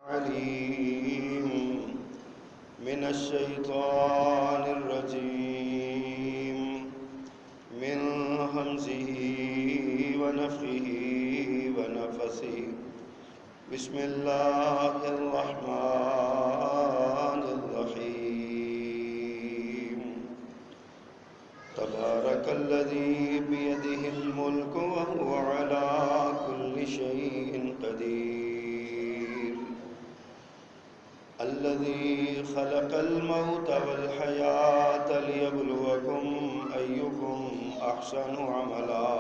عليم من الشيطان الرجيم من همزه ونفخه ونفثه بسم الله الرحمن الرحيم تبارك الذي بيده الملك وهو على كل شيء قدير الذي خلق الموت والحياة ليبلوكم أيكم أحسن عملا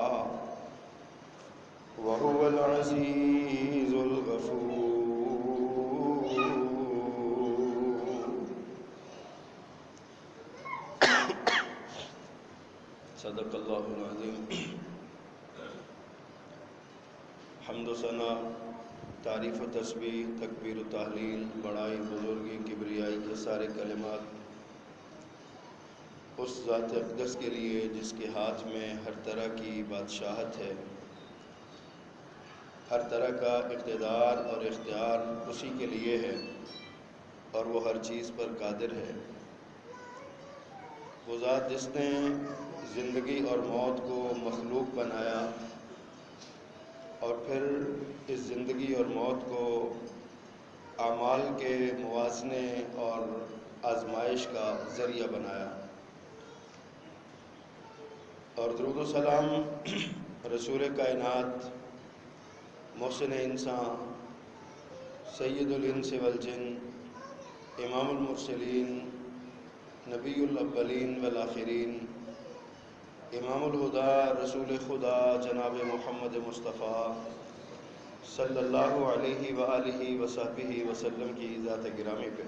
وهو العزيز الغفور صدق اللہ العظیم۔ حمد و ثنا، تعریف و تسبیح، تکبیر و تحلیل، بڑائی، بزرگی، کبریائی کے سارے کلمات اس ذات اقدس کے لیے جس کے ہاتھ میں ہر طرح کی بادشاہت ہے، ہر طرح کا اقتدار اور اختیار اسی کے لیے ہے اور وہ ہر چیز پر قادر ہے۔ وہ ذات جس نے زندگی اور موت کو مخلوق بنایا اور پھر اس زندگی اور موت کو اعمال کے موازنے اور آزمائش کا ذریعہ بنایا، اور درود و سلام رسول کائنات، محسن انسان، سید الانس والجن، امام المرسلین، نبی الاولین والآخرین، امام الہدا، رسول خدا جناب محمد مصطفیٰ صلی اللہ علیہ وآلہ وصحبہ وسلم کی ذات گرامی پہ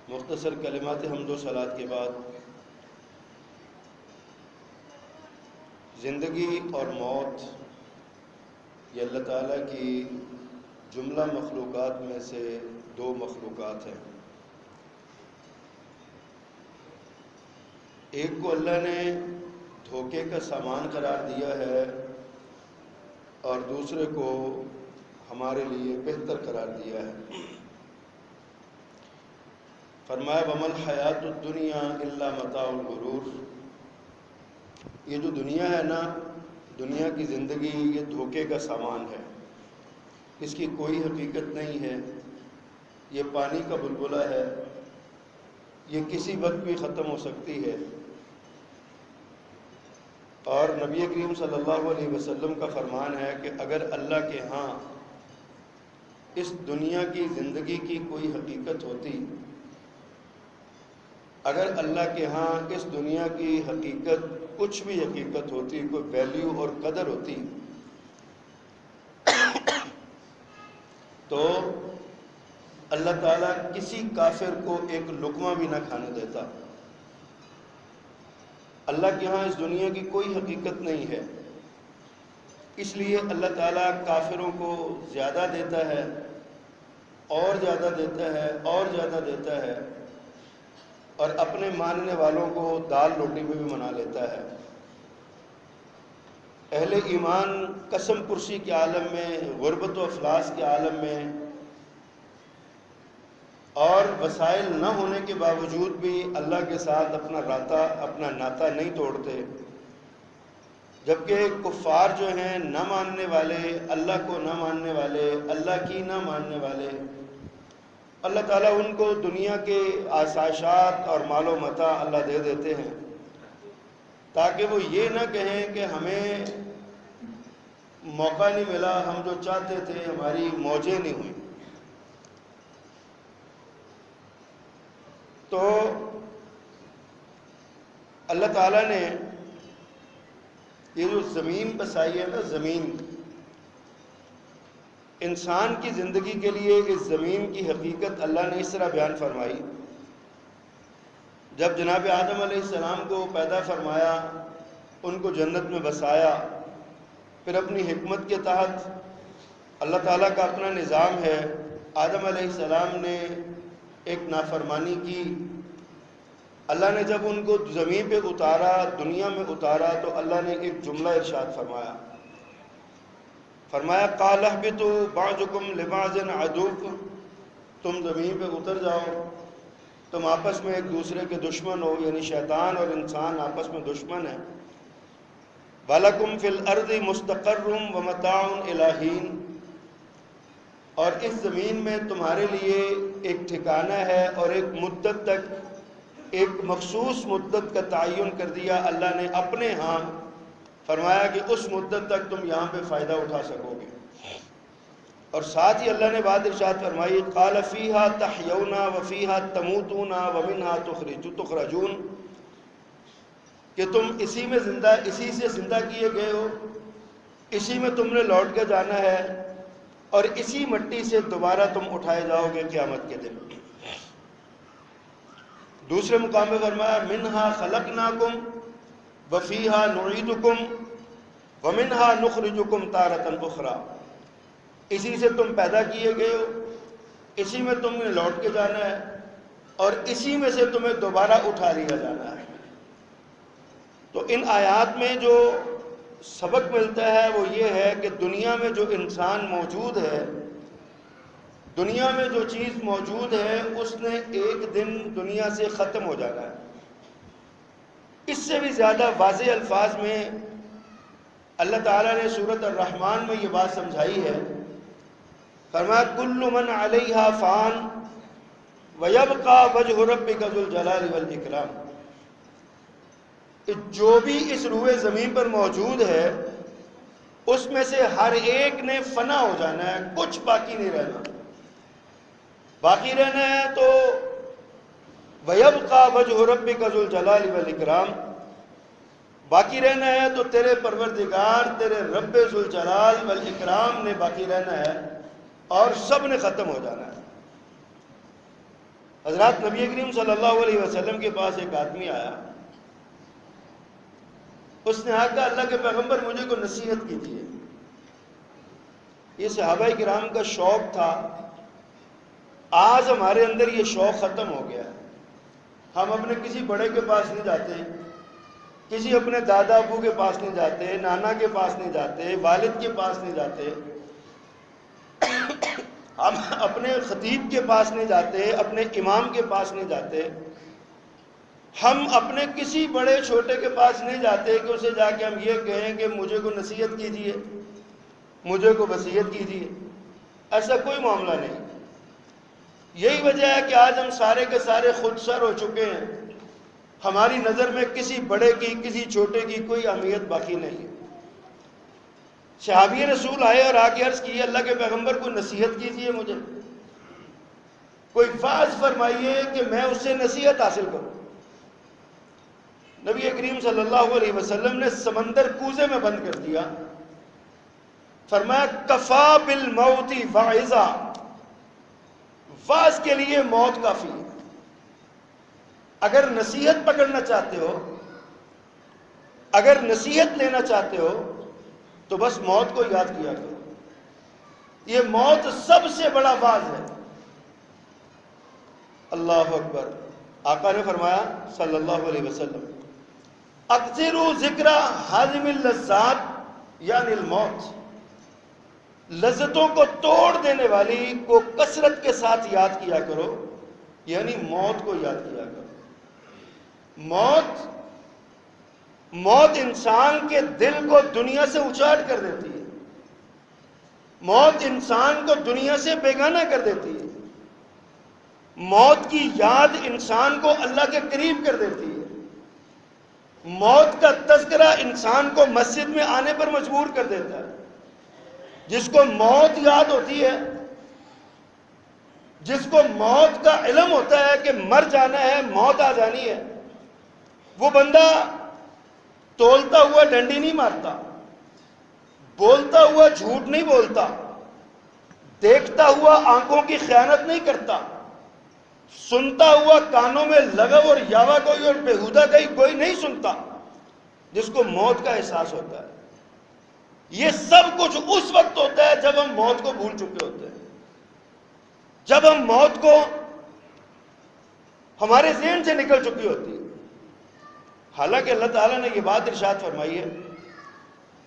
مختصر کلمات حمد و صلوات کے بعد، زندگی اور موت یہ اللہ تعالیٰ کی جملہ مخلوقات میں سے دو مخلوقات ہیں۔ ایک کو اللہ نے دھوکے کا سامان قرار دیا ہے اور دوسرے کو ہمارے لیے بہتر قرار دیا ہے۔ فرمایا وَمَا الْحَيَاةُ الدُّنْيَا إِلَّا مَتَاعُ الْغُرُورِ، یہ جو دنیا ہے نا، دنیا کی زندگی یہ دھوکے کا سامان ہے، اس کی کوئی حقیقت نہیں ہے، یہ پانی کا بلبلہ ہے، یہ کسی وقت بھی ختم ہو سکتی ہے۔ اور نبی کریم صلی اللہ علیہ وسلم کا فرمان ہے کہ اگر اللہ کے ہاں اس دنیا کی زندگی کی کوئی حقیقت ہوتی، اگر اللہ کے ہاں اس دنیا کی حقیقت کچھ بھی حقیقت ہوتی، کوئی ویلیو اور قدر ہوتی، تو اللہ تعالیٰ کسی کافر کو ایک لقمہ بھی نہ کھانے دیتا۔ اللہ کے ہاں اس دنیا کی کوئی حقیقت نہیں ہے، اس لیے اللہ تعالیٰ کافروں کو زیادہ دیتا ہے اور زیادہ دیتا ہے اور زیادہ دیتا ہے، اور اپنے ماننے والوں کو دال روٹی میں بھی منا لیتا ہے۔ اہل ایمان قسم پرسی کے عالم میں، غربت و افلاس کے عالم میں اور وسائل نہ ہونے کے باوجود بھی اللہ کے ساتھ اپنا ناطہ نہیں توڑتے، جبکہ کفار جو ہیں نہ ماننے والے، اللہ کو نہ ماننے والے، اللہ کی نہ ماننے والے، اللہ تعالیٰ ان کو دنیا کے آسائشات اور مال و متاع اللہ دے دیتے ہیں تاکہ وہ یہ نہ کہیں کہ ہمیں موقع نہیں ملا، ہم جو چاہتے تھے ہماری موجیں نہیں ہوئیں۔ تو اللہ تعالیٰ نے یہ جو زمین بسائی ہے نا، زمین انسان کی زندگی کے لیے، اس زمین کی حقیقت اللہ نے اس طرح بیان فرمائی۔ جب جناب آدم علیہ السلام کو پیدا فرمایا، ان کو جنت میں بسایا، پھر اپنی حکمت کے تحت اللہ تعالیٰ کا اپنا نظام ہے، آدم علیہ السلام نے ایک نافرمانی کی، اللہ نے جب ان کو زمین پہ اتارا، دنیا میں اتارا، تو اللہ نے ایک جملہ ارشاد فرمایا، فرمایا قال اهبطوا بعضكم لبعض عدو، تم زمین پہ اتر جاؤ، تم آپس میں ایک دوسرے کے دشمن ہو، یعنی شیطان اور انسان آپس میں دشمن ہیں۔ وَلَكُمْ فِي الْأَرْضِ مُسْتَقَرٌّ وَمَتَاعٌ إِلَىٰ حِينٍ، اور اس زمین میں تمہارے لیے ایک ٹھکانہ ہے اور ایک مدت تک، ایک مخصوص مدت کا تعین کر دیا اللہ نے اپنے ہاں، فرمایا کہ اس مدت تک تم یہاں پہ فائدہ اٹھا سکو گے۔ اور ساتھ ہی اللہ نے بات ارشاد فرمائی قَالَ فِيهَا تَحْيَوْنَ وَفِيهَا تَمُوتُونَ وَمِنْهَا تُخْرَجُونَ، کہ تم اسی میں زندہ، اسی سے زندہ کیے گئے ہو، اسی میں تم نے لوٹ کے جانا ہے، اور اسی مٹی سے دوبارہ تم اٹھائے جاؤ گے قیامت کے دن۔ دوسرے مقام میں فرمایا مِنْهَا خَلَقْنَاكُمْ وَفِيهَا نُعِيدُكُمْ وَمِنْهَا نُخْرِجُكُمْ تَارَةً أُخْرَىٰ، اسی سے تم پیدا کیے گئے ہو، اسی میں تم نے لوٹ کے جانا ہے، اور اسی میں سے تمہیں دوبارہ اٹھا لیا جانا ہے۔ تو ان آیات میں جو سبق ملتا ہے وہ یہ ہے کہ دنیا میں جو انسان موجود ہے، دنیا میں جو چیز موجود ہے، اس نے ایک دن دنیا سے ختم ہو جانا ہے۔ اس سے بھی زیادہ واضح الفاظ میں اللہ تعالیٰ نے سورۃ الرحمن میں یہ بات سمجھائی ہے، فرمایا کل من علیہا فان ویبقى وجہ ربک ذو الجلال والاکرام، جو بھی اس روئے زمین پر موجود ہے اس میں سے ہر ایک نے فنا ہو جانا ہے، کچھ باقی نہیں رہنا۔ باقی رہنا ہے تو وَيَبْقَى وَجْهُ رَبِّكَ ذُو الْجَلَالِ وَالْإِكْرَامِ، باقی رہنا ہے تو تیرے پروردگار، تیرے رب ذو الجلال والاکرام نے باقی رہنا ہے، اور سب نے ختم ہو جانا ہے۔ حضرات نبی کریم صلی اللہ علیہ وسلم کے پاس ایک آدمی آیا، اس نے کہا اللہ کے پیغمبر مجھے کو نصیحت کیجیے۔ یہ صحابہ کرام کا شوق تھا، آج ہمارے اندر یہ شوق ختم ہو گیا ہے۔ ہم اپنے کسی بڑے کے پاس نہیں جاتے، کسی اپنے دادا ابو کے پاس نہیں جاتے، نانا کے پاس نہیں جاتے، والد کے پاس نہیں جاتے، ہم اپنے خطیب کے پاس نہیں جاتے، اپنے امام کے پاس نہیں جاتے، ہم اپنے کسی بڑے چھوٹے کے پاس نہیں جاتے کہ اسے جا کے ہم یہ کہیں کہ مجھے کو نصیحت کیجیے، مجھے کو وصیت کیجیے۔ ایسا کوئی معاملہ نہیں۔ یہی وجہ ہے کہ آج ہم سارے کے سارے خود سر ہو چکے ہیں، ہماری نظر میں کسی بڑے کی، کسی چھوٹے کی کوئی اہمیت باقی نہیں ہے۔ صحابی رسول آئے اور آ کے عرض کی اللہ کے پیغمبر کو نصیحت کیجیے، مجھے کوئی واعظ فرمائیے کہ میں اس سے نصیحت حاصل کروں۔ نبی کریم صلی اللہ علیہ وسلم نے سمندر کوزے میں بند کر دیا، فرمایا کفا بالموت واعظا، واعظ کے لیے موت کافی ہے۔ اگر نصیحت پکڑنا چاہتے ہو، اگر نصیحت لینا چاہتے ہو تو بس موت کو یاد کیا کرو، یہ موت سب سے بڑا واعظ ہے۔ اللہ اکبر۔ آقا نے فرمایا صلی اللہ علیہ وسلم اکثروا ذکر حازم اللذات یعنی الموت، لذتوں کو توڑ دینے والی کو کثرت کے ساتھ یاد کیا کرو، یعنی موت کو یاد کیا کرو۔ موت انسان کے دل کو دنیا سے اچاٹ کر دیتی ہے، موت انسان کو دنیا سے بیگانہ کر دیتی ہے، موت کی یاد انسان کو اللہ کے قریب کر دیتی ہے، موت کا تذکرہ انسان کو مسجد میں آنے پر مجبور کر دیتا ہے۔ جس کو موت یاد ہوتی ہے، جس کو موت کا علم ہوتا ہے کہ مر جانا ہے، موت آ جانی ہے، وہ بندہ تولتا ہوا ڈنڈی نہیں مارتا، بولتا ہوا جھوٹ نہیں بولتا، دیکھتا ہوا آنکھوں کی خیانت نہیں کرتا، سنتا ہوا کانوں میں لغو اور یاوا کوئی اور بےہودہ کوئی نہیں سنتا، جس کو موت کا احساس ہوتا ہے۔ یہ سب کچھ اس وقت ہوتا ہے جب ہم موت کو بھول چکے ہوتے ہیں، جب ہم موت کو ہمارے ذہن سے نکل چکی ہوتی ہے۔ حالانکہ اللہ تعالیٰ نے یہ بات ارشاد فرمائی ہے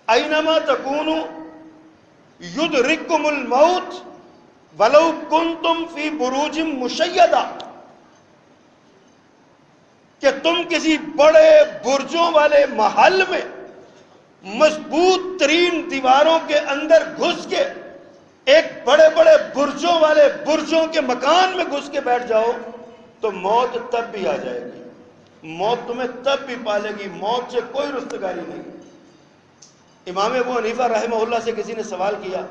اینما تکونوا یدرککم الموت ولو کنتم فی بروج مشیدہ، کہ تم کسی بڑے برجوں والے محل میں مضبوط ترین دیواروں کے اندر گھس کے ایک بڑے بڑے برجوں والے برجوں کے مکان میں گھس کے بیٹھ جاؤ تو موت تب بھی آ جائے گی، موت تمہیں تب بھی پالے گی، موت سے کوئی رستگاری نہیں۔ امام ابو حنیفہ رحمہ اللہ سے کسی نے سوال کیا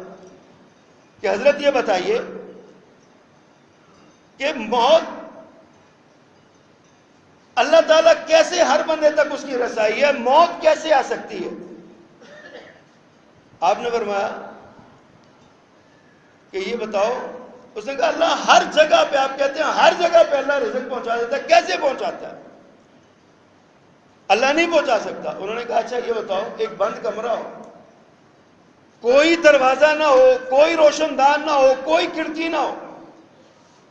کہ حضرت یہ بتائیے کہ موت اللہ تعالیٰ کیسے ہر بندے تک اس کی رسائی ہے، موت کیسے آ سکتی ہے؟ آپ نے فرمایا کہ یہ بتاؤ، اس نے کہا اللہ ہر جگہ پہ، آپ کہتے ہیں ہر جگہ پہ اللہ رزق پہنچا دیتا ہے، کیسے پہنچاتا ہے؟ اللہ نہیں پہنچا سکتا۔ انہوں نے کہا اچھا یہ بتاؤ، ایک بند کمرہ ہو، کوئی دروازہ نہ ہو، کوئی روشن دان نہ ہو، کوئی کھڑکی نہ ہو،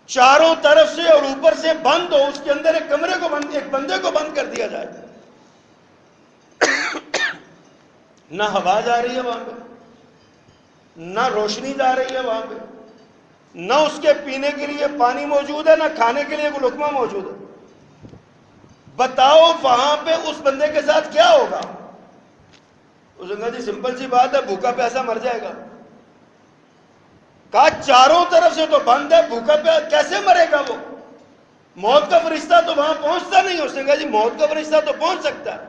چاروں طرف سے اور اوپر سے بند ہو، اس کے اندر ایک کمرے کو بند، ایک بندے کو بند کر دیا جائے، نہ ہوا جا رہی ہے وہاں پہ، نہ روشنی جا رہی ہے وہاں پہ، نہ اس کے پینے کے لیے پانی موجود ہے، نہ کھانے کے لیے کوئی لقمہ موجود ہے، بتاؤ وہاں پہ اس بندے کے ساتھ کیا ہوگا؟ اس نے کہا جی سمپل سی بات ہے، بھوکا پیاسا مر جائے گا۔ کہا چاروں طرف سے تو بند ہے، بھوکا پیاسا کیسے مرے گا وہ؟ موت کا فرشتہ تو وہاں پہنچتا نہیں۔ اس نے کہا جی موت کا فرشتہ تو پہنچ سکتا ہے۔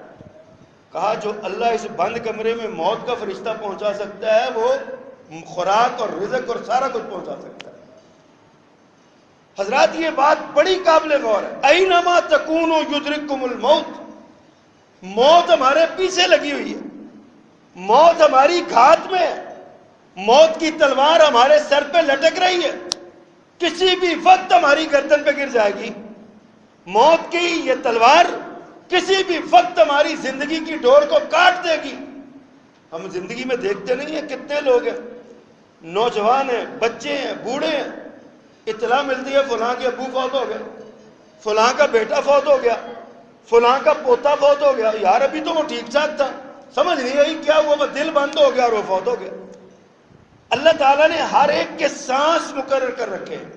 کہا جو اللہ اس بند کمرے میں موت کا فرشتہ پہنچا سکتا ہے، وہ خوراک اور رزق اور سارا کچھ پہنچا سکتا ہے۔ حضرات یہ بات بڑی قابل غور ہے، اینما تکونوا یدرککم الموت، موت ہمارے پیچھے لگی ہوئی ہے، موت ہماری گھات میں ہے، موت کی تلوار ہمارے سر پہ لٹک رہی ہے، کسی بھی وقت ہماری گردن پہ گر جائے گی۔ موت کی یہ تلوار کسی بھی وقت ہماری زندگی کی ڈور کو کاٹ دے گی۔ ہم زندگی میں دیکھتے نہیں ہیں کتنے لوگ ہیں، نوجوان ہیں، بچے ہیں، بوڑھے ہیں، اطلاع ملتی ہے فلاں کے ابو فوت ہو گئے، فلاں کا بیٹا فوت ہو گیا، فلاں کا پوتا فوت ہو گیا، یار ابھی تو وہ ٹھیک ٹھاک تھا، سمجھ نہیں آئی کیا ہوا، وہ دل بند ہو گیا اور وہ فوت ہو گیا۔ اللہ تعالیٰ نے ہر ایک کے سانس مقرر کر رکھے ہیں،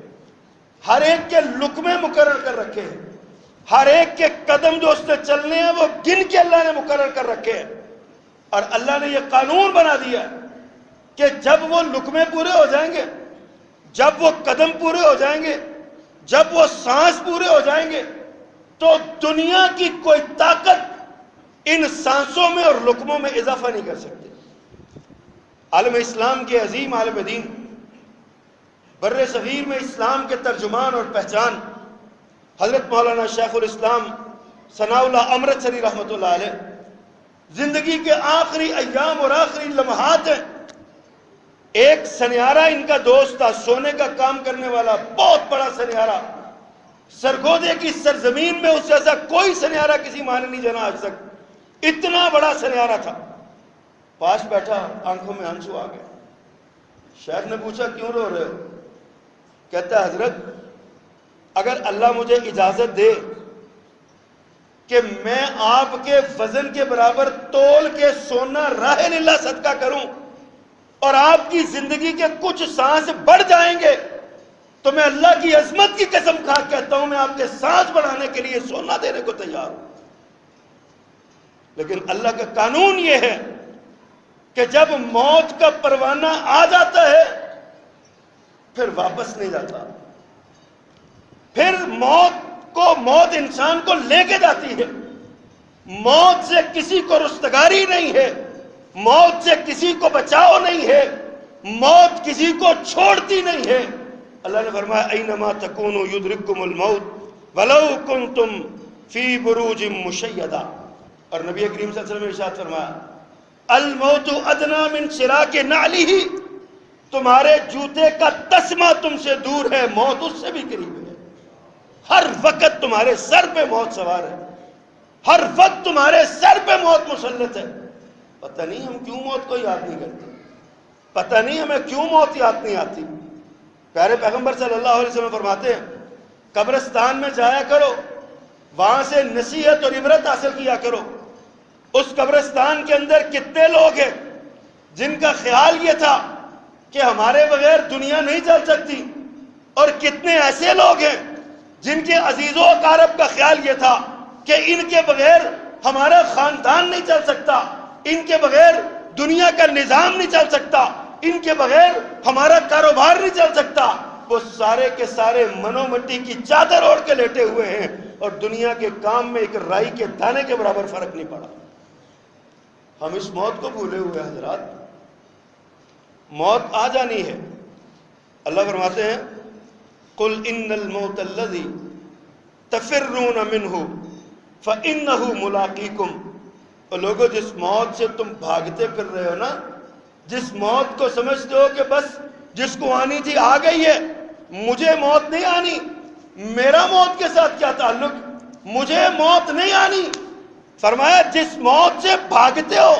ہر ایک کے لقمے مقرر کر رکھے ہیں، ہر ایک کے قدم جو اس نے چلنے ہیں وہ گن کے اللہ نے مقرر کر رکھے ہیں۔ اور اللہ نے یہ قانون بنا دیا کہ جب وہ لقمے پورے ہو جائیں گے، جب وہ قدم پورے ہو جائیں گے، جب وہ سانس پورے ہو جائیں گے، تو دنیا کی کوئی طاقت ان سانسوں میں اور لقموں میں اضافہ نہیں کر سکتی۔ عالم اسلام کے عظیم عالم دین، بر صغیر میں اسلام کے ترجمان اور پہچان حضرت مولانا شیخ الاسلام ثناء اللہ امرتسری رحمۃ اللہ علیہ، زندگی کے آخری ایام اور آخری لمحات ہیں۔ ایک سنیارہ ان کا دوست تھا، سونے کا کام کرنے والا، بہت بڑا سنیارہ، سرگودے کی سرزمین میں اس جیسا کوئی سنیارہ کسی ماں نے نہیں جانا آج تک، اتنا بڑا سنیارہ تھا۔ پاس بیٹھا، آنکھوں میں آنسو آ گئے۔ شیخ نے پوچھا کیوں رو رہے ہو؟ کہتا ہے حضرت اگر اللہ مجھے اجازت دے کہ میں آپ کے وزن کے برابر تول کے سونا راہ اللہ صدقہ کروں اور آپ کی زندگی کے کچھ سانس بڑھ جائیں گے تو میں اللہ کی عظمت کی قسم کھا کہتا ہوں میں آپ کے سانس بڑھانے کے لیے سونا دینے کو تیار ہوں۔ لیکن اللہ کا قانون یہ ہے کہ جب موت کا پروانہ آ جاتا ہے پھر واپس نہیں جاتا، پھر موت انسان کو لے کے جاتی ہے۔ موت سے کسی کو رستگاری نہیں ہے، موت سے کسی کو بچاؤ نہیں ہے، موت کسی کو چھوڑتی نہیں ہے۔ اللہ نے فرمایا اینما تکونوا یدرککم الموت ولو کنتم فی بروج مشیدہ، اور نبی کریم صلی اللہ علیہ وسلم نے ارشاد فرمایا الموت ادنی من شراک نعلہ، تمہارے جوتے کا تسمہ تم سے دور ہے، موت اس سے بھی قریب ہے۔ ہر وقت تمہارے سر پہ موت سوار ہے، ہر وقت تمہارے سر پہ موت مسلط ہے۔ پتہ نہیں ہم کیوں موت کو یاد نہیں کرتے، پتہ نہیں ہمیں کیوں موت یاد نہیں آتی۔ پیارے پیغمبر صلی اللہ علیہ وسلم فرماتے ہیں قبرستان میں جایا کرو، وہاں سے نصیحت اور عبرت حاصل کیا کرو۔ اس قبرستان کے اندر کتنے لوگ ہیں جن کا خیال یہ تھا کہ ہمارے بغیر دنیا نہیں چل سکتی، اور کتنے ایسے لوگ ہیں جن کے عزیز و اقارب کا خیال یہ تھا کہ ان کے بغیر ہمارا خاندان نہیں چل سکتا، ان کے بغیر دنیا کا نظام نہیں چل سکتا، ان کے بغیر ہمارا کاروبار نہیں چل سکتا۔ وہ سارے کے سارے منو مٹی کی چادر اوڑھ کے لیٹے ہوئے ہیں، اور دنیا کے کام میں ایک رائی کے دانے کے برابر فرق نہیں پڑا۔ ہم اس موت کو بھولے ہوئے ہیں حضرات، موت آ جانی ہے۔ اللہ فرماتے ہیں قل ان الموت الذی تفرون منہ فانہ ملاقیکم۔ اور لوگوں، جس موت سے تم بھاگتے پھر رہے ہو نا، جس موت کو سمجھتے ہو کہ بس جس کو آنی تھی آ گئی ہے، مجھے موت نہیں آنی، میرا موت کے ساتھ کیا تعلق، مجھے موت نہیں آنی، فرمایا جس موت سے بھاگتے ہو،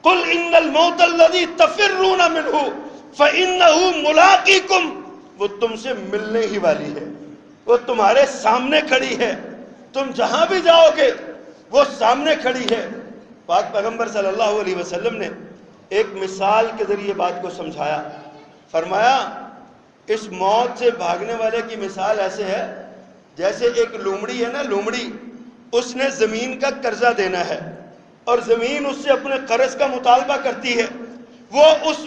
قل ان الموت الذی تفرون منہ فانہ ملاقیکم، وہ تم سے ملنے ہی والی ہے، وہ تمہارے سامنے کھڑی ہے، تم جہاں بھی جاؤ گے وہ سامنے کھڑی ہے۔ پاک پیغمبر صلی اللہ علیہ وسلم نے ایک مثال کے ذریعے بات کو سمجھایا، فرمایا اس موت سے بھاگنے والے کی مثال ایسے ہے جیسے ایک لومڑی ہے نا، لومڑی، اس نے زمین کا قرضہ دینا ہے اور زمین اس سے اپنے قرض کا مطالبہ کرتی ہے، وہ اس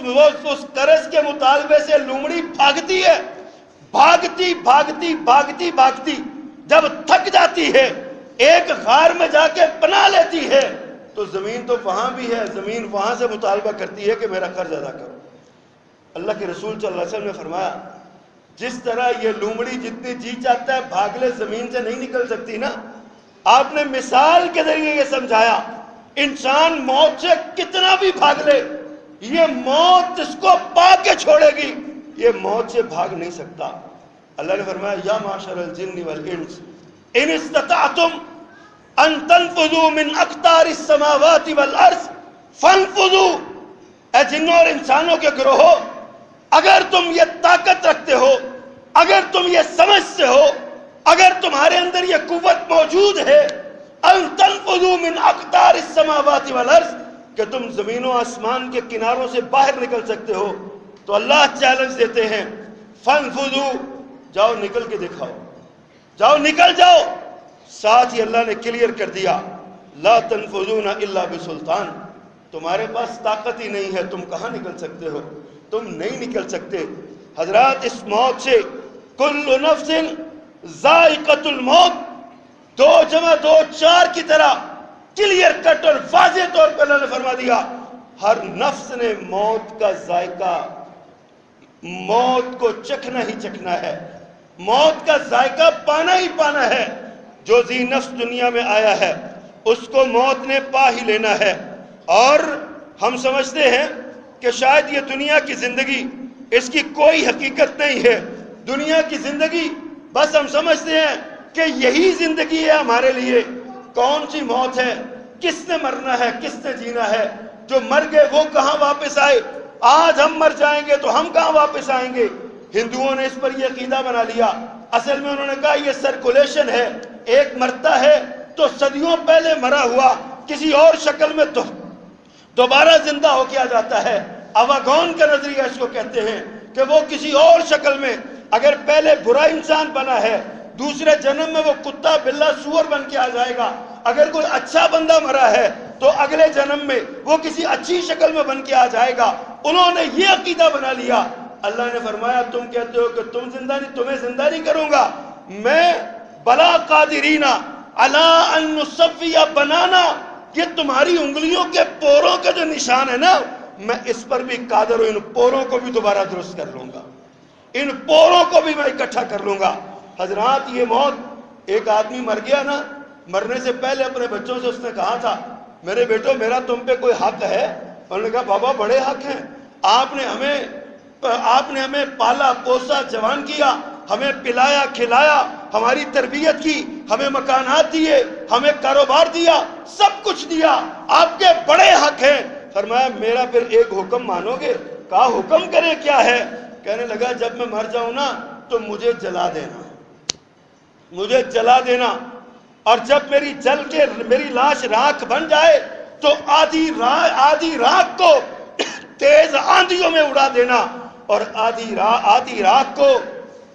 قرض کے مطالبے سے لومڑی بھاگتی ہے، بھاگتی بھاگتی بھاگتی بھاگتی جب تھک جاتی ہے، ایک غار میں جا کے پناہ لیتی ہے، تو زمین تو وہاں بھی ہے، زمین وہاں سے مطالبہ کرتی ہے کہ میرا قرض ادا کرو۔ اللہ کے رسول صلی اللہ علیہ وسلم نے فرمایا جس طرح یہ لومڑی جتنی جی چاہتا ہے بھاگ لے، زمین سے نہیں نکل سکتی نا، آپ نے مثال کے ذریعے یہ سمجھایا انسان موت سے کتنا بھی بھاگ لے، یہ موت جس کو پا کے چھوڑے گی، یہ موت سے بھاگ نہیں سکتا۔ اللہ نے فرمایا یا معاشر الجن والانس ان استطعتم ان تنفذوا من اقطار السماوات والارض فانفذوا، اے جنوں اور انسانوں کے گروہوں، اگر تم یہ طاقت رکھتے ہو، اگر تم یہ سمجھتے ہو، اگر تمہارے اندر یہ قوت موجود ہے، ان تنفذوا من اقطار السماوات والارض، کہ تم زمین و آسمان کے کناروں سے باہر نکل سکتے ہو، تو اللہ چیلنج دیتے ہیں فانفذوا، جاؤ نکل کے دکھاؤ، جاؤ نکل جاؤ۔ ساتھ ہی اللہ نے کلیئر کر دیا لا تنفذون الا بسلطان، تمہارے پاس طاقت ہی نہیں ہے، تم کہاں نکل سکتے ہو، تم نہیں نکل سکتے۔ حضرات اس موت سے کل نفس ذائقۃ الموت، 2 × 2 4 کی طرح کلیئر کٹ اور واضح طور پر اللہ نے فرما دیا ہر نفس نے موت کا ذائقہ، موت کو چکھنا ہی چکھنا ہے، موت کا ذائقہ پانا ہی پانا ہے۔ جو ذی نفس دنیا میں آیا ہے اس کو موت نے پا ہی لینا ہے۔ اور ہم سمجھتے ہیں کہ شاید یہ دنیا کی زندگی اس کی کوئی حقیقت نہیں ہے، دنیا کی زندگی بس ہم سمجھتے ہیں کہ یہی زندگی ہے ہمارے لیے۔ کون سی موت ہے، کس نے مرنا ہے، کس نے جینا ہے، جو مر گئے وہ کہاں واپس آئے، آج ہم مر جائیں گے تو ہم کہاں واپس آئیں گے۔ ہندوؤں نے اس پر یہ عقیدہ بنا لیا، اصل میں انہوں نے کہا یہ سرکولیشن ہے، ایک مرتا ہے تو صدیوں پہلے مرا ہوا کسی اور شکل میں تو دوبارہ زندہ ہو کے آ جاتا ہے۔ اواگون کا نظریہ اس کو کہتے ہیں کہ وہ کسی اور شکل میں، اگر پہلے برا انسان بنا ہے دوسرے جنم میں وہ کتا بلا سور بن کے آ جائے گا، اگر کوئی اچھا بندہ مرا ہے تو اگلے جنم میں وہ کسی اچھی شکل میں بن کے آ جائے گا۔ انہوں نے یہ عقیدہ بنا لیا۔ اللہ نے فرمایا تم کہتے ہو کہ تم زندہ نہیں، تمہیں زندہ نہیں کروں گا میں، بلا قادرین علی ان نسوی بنانا، یہ تمہاری انگلیوں کے پوروں کے جو نشان ہے نا، میں اس پر بھی قادر ہوں، ان پوروں کو بھی دوبارہ درست کر لوں گا، ان پوروں کو بھی میں اکٹھا کر لوں گا۔ حضرات یہ موت، ایک آدمی مر گیا نا، مرنے سے پہلے اپنے بچوں سے اس نے کہا تھا میرے بیٹو میرا تم پہ کوئی حق ہے؟ انہوں نے کہا بابا بڑے حق ہیں، آپ نے ہمیں پالا پوسا جوان کیا، ہمیں پلایا کھلایا، ہماری تربیت کی، ہمیں مکانات دیے، ہمیں کاروبار دیا، سب کچھ دیا، آپ کے بڑے حق ہیں۔ فرمایا میرا پھر ایک حکم مانو گے؟ کہا حکم کرے کیا ہے؟ کہنے لگا جب میں مر جاؤں نا تو مجھے جلا دینا، مجھے جلا دینا، اور جب میری جل کے میری لاش راکھ بن جائے تو آدھی راکھ کو تیز آندھیوں میں اڑا دینا، اور آدھی رات کو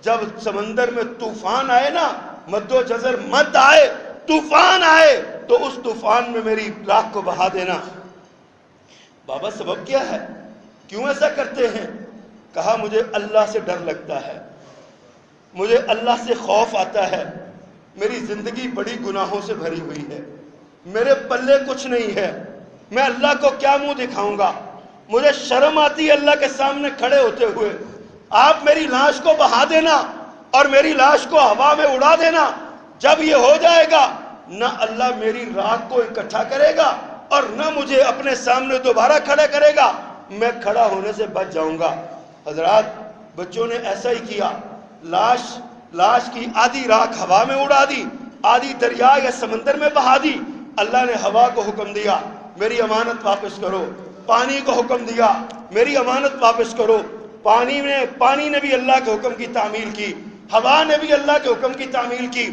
جب سمندر میں طوفان آئے نا، مد و جزر مد آئے، طوفان آئے، تو اس طوفان میں میری راکھ کو بہا دینا۔ بابا سبب کیا ہے؟ کیوں ایسا کرتے ہیں؟ کہا مجھے اللہ سے ڈر لگتا ہے، مجھے اللہ سے خوف آتا ہے، میری زندگی بڑی گناہوں سے بھری ہوئی ہے، میرے پلے کچھ نہیں ہے، میں اللہ کو کیا منہ دکھاؤں گا، مجھے شرم آتی ہے اللہ کے سامنے کھڑے ہوتے ہوئے۔ آپ میری لاش کو بہا دینا اور میری لاش کو ہوا میں اڑا دینا۔ جب یہ ہو جائے گا نہ اللہ میری راکھ کو اکٹھا کرے گا اور نہ مجھے اپنے سامنے دوبارہ کھڑا کرے گا، میں کھڑا ہونے سے بچ جاؤں گا۔ حضرات، بچوں نے ایسا ہی کیا، لاش کی آدھی راکھ ہوا میں اڑا دی، آدھی دریا یا سمندر میں بہا دی۔ اللہ نے ہوا کو حکم دیا میری امانت واپس کرو، پانی کو حکم دیا میری امانت واپس کرو۔ پانی نے بھی اللہ کے حکم کی تعمیل کی، ہوا نے بھی اللہ کے حکم کی تعمیل کی۔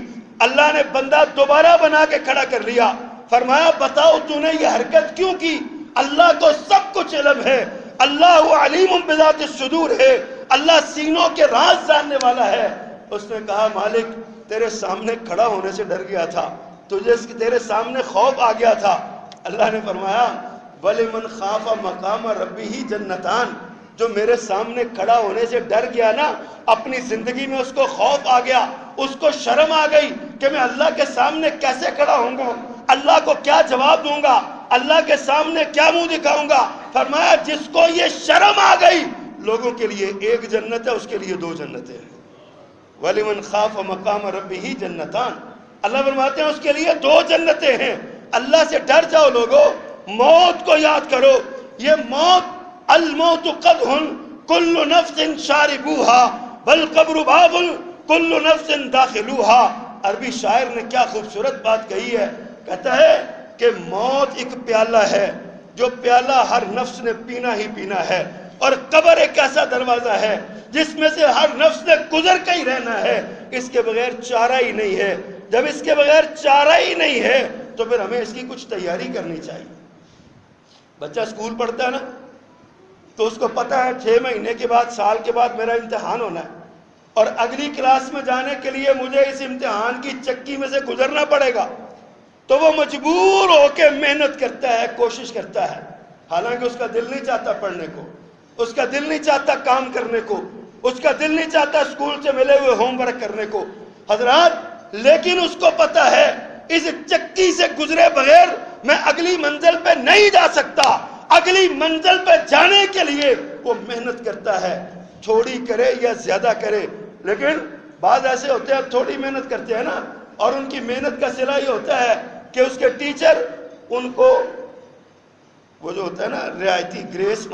اللہ نے بندہ دوبارہ بنا کے کھڑا کر لیا، فرمایا بتاؤ تو نے یہ حرکت کیوں کی؟ اللہ کو سب کچھ علم ہے، اللہ علیم بذات الصدور ہے، اللہ سینوں کے راز جاننے والا ہے۔ اس نے کہا مالک تیرے سامنے کھڑا ہونے سے ڈر گیا تھا، تیرے سامنے خوف آ گیا تھا۔ اللہ نے فرمایا وَلِمَنْ خَافَ مَقَامَ رَبِّهِ جَنَّتَانِ، جو میرے سامنے کھڑا ہونے سے ڈر گیا نا، اپنی زندگی میں اس کو خوف آ گیا، اس کو شرم آ گئی کہ میں اللہ کے سامنے کیسے کھڑا ہوں گا، اللہ کو کیا جواب دوں گا، اللہ کے سامنے کیا منہ دکھاؤں گا۔ فرمایا جس کو یہ شرم آ گئی، لوگوں کے لیے ایک جنت ہے، اس کے لیے 2 جنتیں ہیں۔ وَلِمَنْ خَافَ مَقَامَ رَبِّهِ جَنَّتَانِ، اللہ فرماتے ہیں اس کے لیے 2 جنتیں ہیں۔ اللہ سے ڈر جاؤ لوگو، موت کو یاد کرو۔ یہ موت، الموت قدح کل نفس شاربوها والقبر باب کل نفس داخلوها۔ عربی شاعر نے کیا خوبصورت بات کہی ہے، کہتا ہے کہ موت ایک پیالہ ہے، جو پیالہ ہر نفس نے پینا ہی پینا ہے، اور قبر ایک ایسا دروازہ ہے جس میں سے ہر نفس نے گزر کے ہی رہنا ہے، اس کے بغیر چارہ ہی نہیں ہے۔ جب اس کے بغیر چارہ ہی نہیں ہے تو پھر ہمیں اس کی کچھ تیاری کرنی چاہیے۔ بچہ اسکول پڑھتا ہے نا، تو اس کو پتا ہے 6 مہینے کے بعد، سال کے بعد میرا امتحان ہونا ہے، اور اگلی کلاس میں جانے کے لیے مجھے اس امتحان کی چکی میں سے گزرنا پڑے گا، تو وہ مجبور ہو کے محنت کرتا ہے، کوشش کرتا ہے، حالانکہ اس کا دل نہیں چاہتا پڑھنے کو، اس کا دل نہیں چاہتا کام کرنے کو، اس کا دل نہیں چاہتا اسکول سے ملے ہوئے ہوم ورک کرنے کو۔ حضرات، لیکن اس کو پتا ہے اس چکی سے گزرے بغیر میں اگلی منزل پہ نہیں جا سکتا۔ اگلی منزل پہ جانے کے لیے وہ محنت کرتا ہے، تھوڑی کرے یا زیادہ کرے۔ لیکن بعض ایسے ہوتے ہیں تھوڑی محنت کرتے ہیں نا، اور ان کی محنت کا صلہ یہ ہوتا ہے کہ اس کے ٹیچر ان کو وہ جو ہوتا ہے نا رعایتی گریس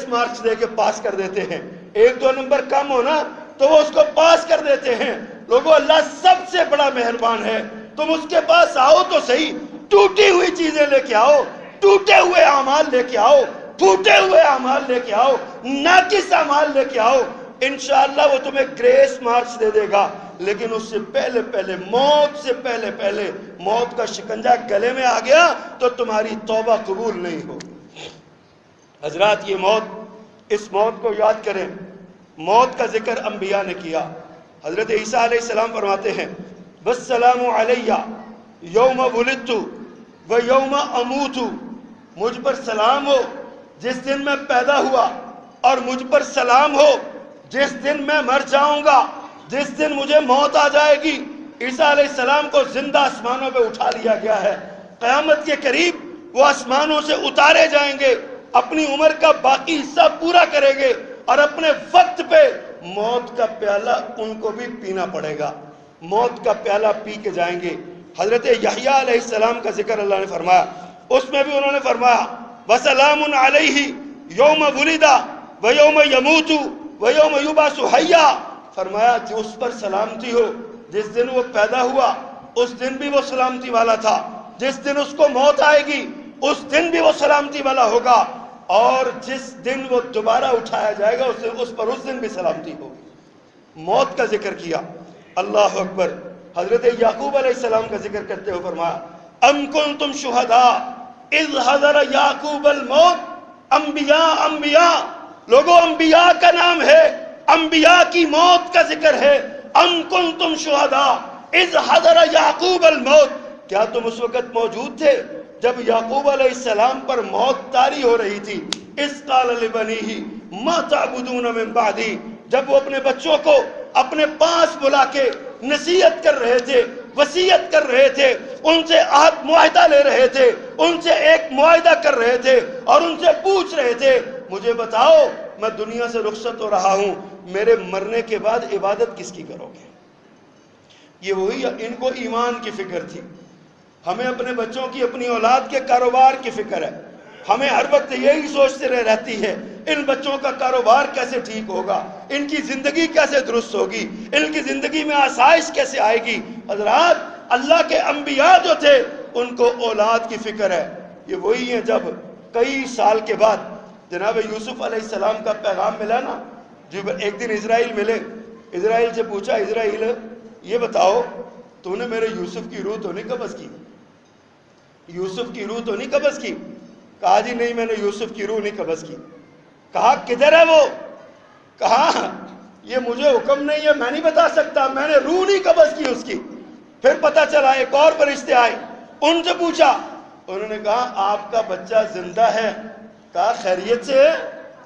مارکس دے کے پاس کر دیتے ہیں۔ 1-2 نمبر کم ہونا تو وہ اس کو پاس کر دیتے ہیں۔ لوگوں، اللہ سب سے بڑا مہربان ہے، تم اس کے پاس آؤ تو صحیح، ٹوٹی ہوئی چیزیں لے کے آؤ، ٹوٹے ہوئے اعمال لے کے آؤ، پھوٹے ہوئے اعمال لے کے آؤ، ناقص اعمال لے کے آؤ، انشاءاللہ وہ تمہیں گریس مارکس دے دے گا۔ لیکن اس سے پہلے موت سے پہلے موت کا شکنجہ گلے میں آ گیا تو تمہاری توبہ قبول نہیں ہوگی۔ حضرات، یہ موت، اس موت کو یاد کریں۔ موت کا ذکر انبیاء نے کیا۔ حضرت عیسیٰ علیہ السلام فرماتے ہیں والسلام علیہ یوم ولدت و یوم اموت، مجھ پر سلام ہو جس دن میں پیدا ہوا، اور مجھ پر سلام ہو جس دن میں مر جاؤں گا، جس دن مجھے موت آ جائے گی۔ عیسیٰ علیہ السلام کو زندہ آسمانوں پہ اٹھا لیا گیا ہے، قیامت کے قریب وہ آسمانوں سے اتارے جائیں گے، اپنی عمر کا باقی حصہ پورا کریں گے، اور اپنے وقت پہ موت کا پیالہ ان کو بھی پینا پڑے گا، موت کا پیالہ پی کے جائیں گے۔ حضرت یحییٰ علیہ السلام کا ذکر اللہ نے فرمایا، اس میں بھی انہوں نے فرمایا وَسَلَامٌ عَلَيْهِ يَوْمَ وُلِدَ وَيَوْمَ يَمُوتُ وَيَوْمَ يُبْعَثُ حَيًّا، فرمایا جو اس پر سلامتی ہو، جس دن وہ پیدا ہوا اس دن بھی وہ سلامتی والا تھا، جس دن اس کو موت آئے گی اس دن بھی وہ سلامتی والا ہوگا، اور جس دن وہ دوبارہ اٹھایا جائے گا اس پر اس دن بھی سلامتی ہوگی۔ موت کا ذکر کیا، اللہ اکبر۔ حضرت یعقوب علیہ السلام کا ذکر کرتے ہوئے فرمایا ام کنتم شہداء اذ حضر یعقوب الموت، انبیاء لوگوں انبیاء کا نام ہے، انبیاء کی موت کا ذکر ہے. ام کنتم شہداء اذ حضر یعقوب الموت، کیا تم اس وقت موجود تھے جب یعقوب علیہ السلام پر موت طاری ہو رہی تھی؟ اذ قال لبنیہ ما تعبدون من بعدی، جب وہ اپنے بچوں کو اپنے پاس بلا کے نصیحت کر رہے تھے، وصیت کر رہے تھے، ان سے عہد معاہدہ لے رہے تھے، ان سے ایک معاہدہ کر رہے تھے اور ان سے پوچھ رہے تھے مجھے بتاؤ میں دنیا سے رخصت ہو رہا ہوں، میرے مرنے کے بعد عبادت کس کی کرو گے؟ یہ وہی ان کو ایمان کی فکر تھی. ہمیں اپنے بچوں کی، اپنی اولاد کے کاروبار کی فکر ہے. ہمیں ہر وقت یہی سوچتے رہتی ہے ان بچوں کا کاروبار کیسے ٹھیک ہوگا، ان کی زندگی کیسے درست ہوگی، ان کی زندگی میں آسائش کیسے آئے گی. حضرات اللہ کے انبیاء جو تھے ان کو اولاد کی فکر ہے. یہ وہی ہیں جب کئی سال کے بعد جناب یوسف علیہ السلام کا پیغام ملا نا، جب ایک دن اسرائیل ملے، اسرائیل سے پوچھا اسرائیل یہ بتاؤ تو نے میرے یوسف کی روح تو نہیں قبض کی؟ یوسف کی روح تو نہیں قبض کی؟ کہا جی نہیں میں نے یوسف کی روح نہیں قبض کی. کہا کدھر ہے وہ؟ کہا یہ مجھے حکم نہیں ہے، میں نہیں بتا سکتا، میں نے روح نہیں قبض کی اس کی. پھر پتہ چلا ایک اور فرشتے آئے، ان سے پوچھا، انہوں نے کہا آپ کا بچہ زندہ ہے. کہا خیریت سے ہے؟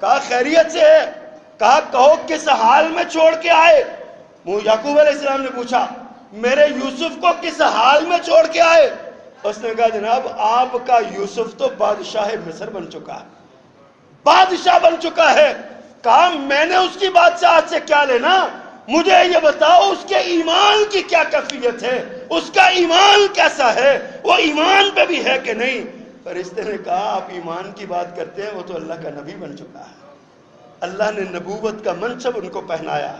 کہا خیریت سے ہے. کہا کہو کس حال میں چھوڑ کے آئے؟ یعقوب علیہ السلام نے پوچھا میرے یوسف کو کس حال میں چھوڑ کے آئے؟ اس نے کہا جناب آپ کا یوسف تو بادشاہ مصر بن چکا ہے، بادشاہ بن چکا ہے. کہا میں نے اس کی بادشاہت سے کیا لینا، مجھے یہ بتاؤ اس کے ایمان کی کیا کیفیت ہے، اس کا ایمان کیسا ہے، وہ ایمان پہ بھی ہے کہ نہیں؟ فرشتے نے کہا آپ ایمان کی بات کرتے ہیں، وہ تو اللہ کا نبی بن چکا ہے، اللہ نے نبوت کا منصب ان کو پہنایا،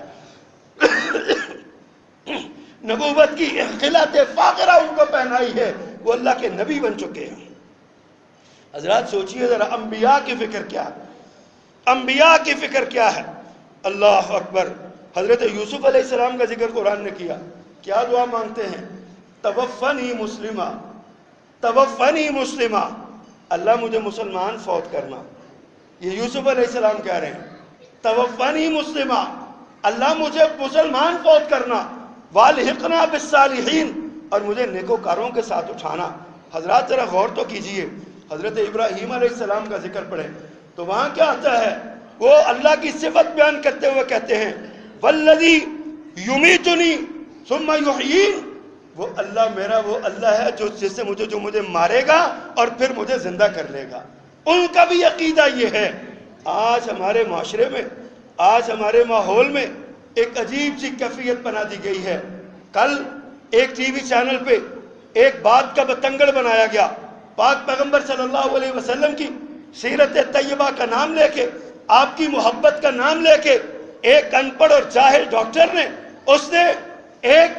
نبوت کی خلعت فاخرہ ان کو پہنائی ہے، وہ اللہ کے نبی بن چکے ہیں. حضرات سوچئے ذرا انبیاء کی فکر کیا ہے، انبیاء کی فکر کیا ہے. اللہ اکبر. حضرت یوسف علیہ السلام کا ذکر قرآن نے کیا، کیا دعا مانگتے ہیں؟ توفنی مسلمہ، توفنی مسلمہ، اللہ مجھے مسلمان فوت کرنا. یہ یوسف علیہ السلام کہہ رہے ہیں توفنی مسلمہ، اللہ مجھے مسلمان فوت کرنا، والحقنا بالصالحین، اور مجھے نیکوکاروں کے ساتھ اٹھانا. حضرات ذرا غور تو کیجئے، حضرت ابراہیم علیہ السلام کا ذکر پڑھیں تو وہاں کیا آتا ہے؟ وہ اللہ کی صفت بیان کرتے ہوئے کہتے ہیں والذی یمیتنی ثم یحیین، وہ اللہ میرا وہ اللہ ہے جو مجھے مارے گا اور پھر مجھے زندہ کر لے گا. ان کا بھی عقیدہ یہ ہے. آج ہمارے معاشرے میں، آج ہمارے ماحول میں ایک عجیب سی کیفیت بنا دی گئی ہے. کل ایک ٹی وی چینل پہ ایک بات کا بتنگڑ بنایا گیا، پاک پیغمبر صلی اللہ علیہ وسلم کی سیرت طیبہ کا نام لے کے، آپ کی محبت کا نام لے کے، ایک ان پڑھ اور جاہل ڈاکٹر نے، اس نے ایک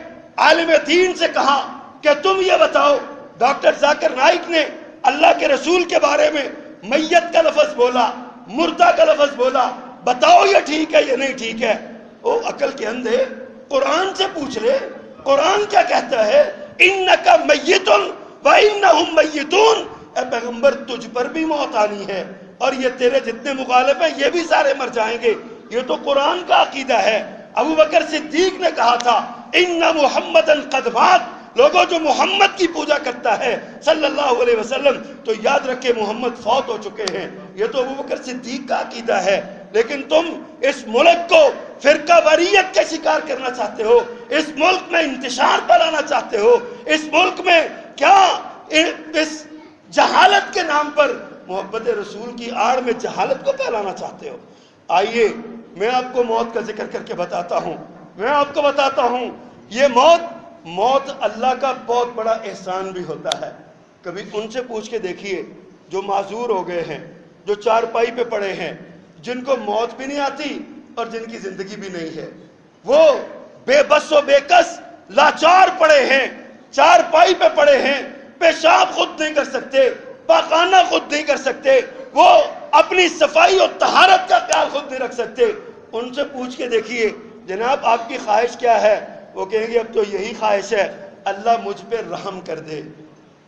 عالم دین سے کہا کہ تم یہ بتاؤ، ڈاکٹر ذاکر نائک نے اللہ کے رسول کے بارے میں میت کا لفظ بولا، مردہ کا لفظ بولا، بتاؤ یہ ٹھیک ہے یا نہیں ٹھیک ہے؟ او عقل کے اندھے، قرآن سے پوچھ لے، قرآن کیا کہتا ہے؟ انک میت وانہم میتون، اے پیغمبر تجھ پر بھی موت آنی ہے اور یہ تیرے جتنے مخالف ہیں یہ بھی سارے مر جائیں گے. یہ تو قرآن کا عقیدہ ہے. ابو بکر صدیق نے کہا تھا ان محمدن قد مات، لوگوں جو محمد کی پوجا کرتا ہے صلی اللہ علیہ وسلم تو یاد رکھے محمد فوت ہو چکے ہیں. یہ تو ابو بکر صدیق کا عقیدہ ہے. لیکن تم اس ملک کو فرقہ واریت کا شکار کرنا چاہتے ہو، اس ملک میں انتشار پھیلانا چاہتے ہو، اس ملک میں کیا اس جہالت کے نام پر محبت رسول کی آڑ میں جہالت کو پھیلانا چاہتے ہو. آئیے میں آپ کو موت کا ذکر کر کے بتاتا ہوں، میں آپ کو بتاتا ہوں یہ موت اللہ کا بہت بڑا احسان بھی ہوتا ہے. کبھی ان سے پوچھ کے دیکھیے جو معذور ہو گئے ہیں، جو چارپائی پہ پڑے ہیں، جن کو موت بھی نہیں آتی اور جن کی زندگی بھی نہیں ہے، وہ بے بس و بے کس لاچار پڑے ہیں، چارپائی پہ پڑے ہیں، پیشاب خود نہیں کر سکتے، پاخانہ خود نہیں کر سکتے، وہ اپنی صفائی اور طہارت کا خیال خود نہیں رکھ سکتے. ان سے پوچھ کے دیکھیے جناب آپ کی خواہش کیا ہے؟ وہ کہیں گے اب تو یہی خواہش ہے اللہ مجھ پہ رحم کر دے،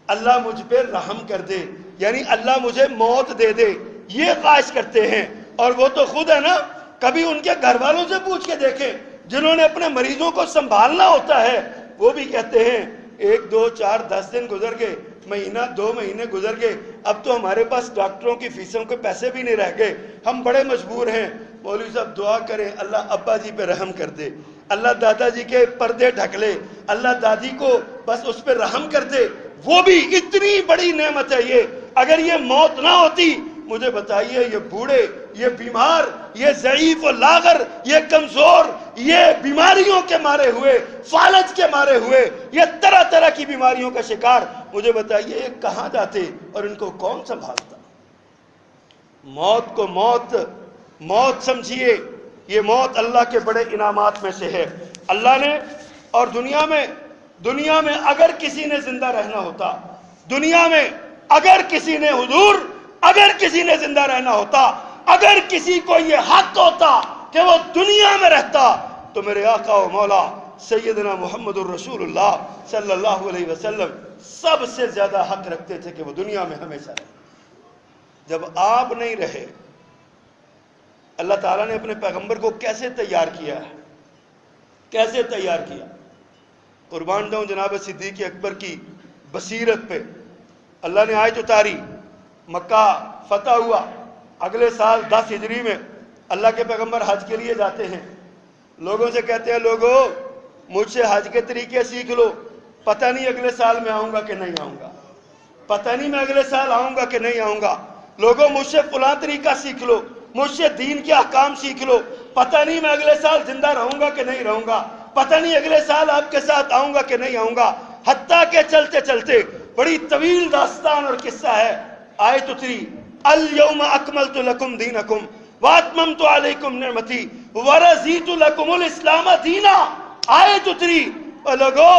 اللہ مجھ پہ رحم کر دے، یعنی اللہ مجھے موت دے دے، یہ خواہش کرتے ہیں. اور وہ تو خود ہے نا، کبھی ان کے گھر والوں سے پوچھ کے دیکھیں جنہوں نے اپنے مریضوں کو سنبھالنا ہوتا ہے، وہ بھی کہتے ہیں 1 2 4 10 دن گزر گئے، مہینہ 2 مہینے گزر گئے، اب تو ہمارے پاس ڈاکٹروں کی فیسوں کے پیسے بھی نہیں رہ گئے، ہم بڑے مجبور ہیں۔ مولوی صاحب دعا کریں اللہ ابا جی پہ رحم کر دے، اللہ دادا جی کے پردے ڈھک لے، اللہ دادی کو بس اس پہ رحم کر دے۔ وہ بھی اتنی بڑی نعمت ہے یہ، اگر یہ موت نہ ہوتی، مجھے بتائیے یہ بوڑھے، یہ بیمار، یہ ضعیف و لاغر، یہ کمزور، یہ بیماریوں کے مارے ہوئے، فالج کے مارے ہوئے، یہ طرح طرح کی بیماریوں کا شکار، مجھے بتائیے یہ کہاں جاتے اور ان کو کون سنبھالتا؟ موت کو موت سمجھیے، یہ موت اللہ کے بڑے انعامات میں سے ہے۔ اللہ نے، اور دنیا میں اگر کسی نے زندہ رہنا ہوتا، دنیا میں اگر کسی نے، حضور اگر کسی نے زندہ رہنا ہوتا، اگر کسی کو یہ حق ہوتا کہ وہ دنیا میں رہتا، تو میرے آقا و مولا سیدنا محمد الرسول اللہ صلی اللہ علیہ وسلم سب سے زیادہ حق رکھتے تھے کہ وہ دنیا میں ہمیشہ رہے۔ جب آپ نہیں رہے، اللہ تعالیٰ نے اپنے پیغمبر کو کیسے تیار کیا ہے، کیسے تیار کیا؟ قربان جاؤں جناب صدیق اکبر کی بصیرت پہ، اللہ نے آیت اتاری، مکہ فتح ہوا، اگلے سال 10 ہجری میں اللہ کے پیغمبر حج کے لیے جاتے ہیں، لوگوں سے کہتے ہیں لوگوں مجھ سے حج کے طریقے سیکھ لو، پتہ نہیں اگلے سال میں آؤں گا کہ نہیں آؤں گا، پتہ نہیں میں اگلے سال آؤں گا کہ نہیں آؤں گا، لوگوں مجھ سے فلاں طریقہ سیکھ لو، مجھ سے دین کے احکام سیکھ لو، پتہ نہیں میں اگلے سال زندہ رہوں گا کہ نہیں رہوں گا، پتہ نہیں اگلے سال آپ کے ساتھ آؤں گا کہ نہیں آؤں گا، حتیٰ کہ چلتے چلتے بڑی طویل داستان اور قصہ ہے، آیت اتری الیوم اکملت لکم دینکم واتممت علیکم نعمتی ورضیت لکم الاسلام دینا، آیت اتری اور لوگو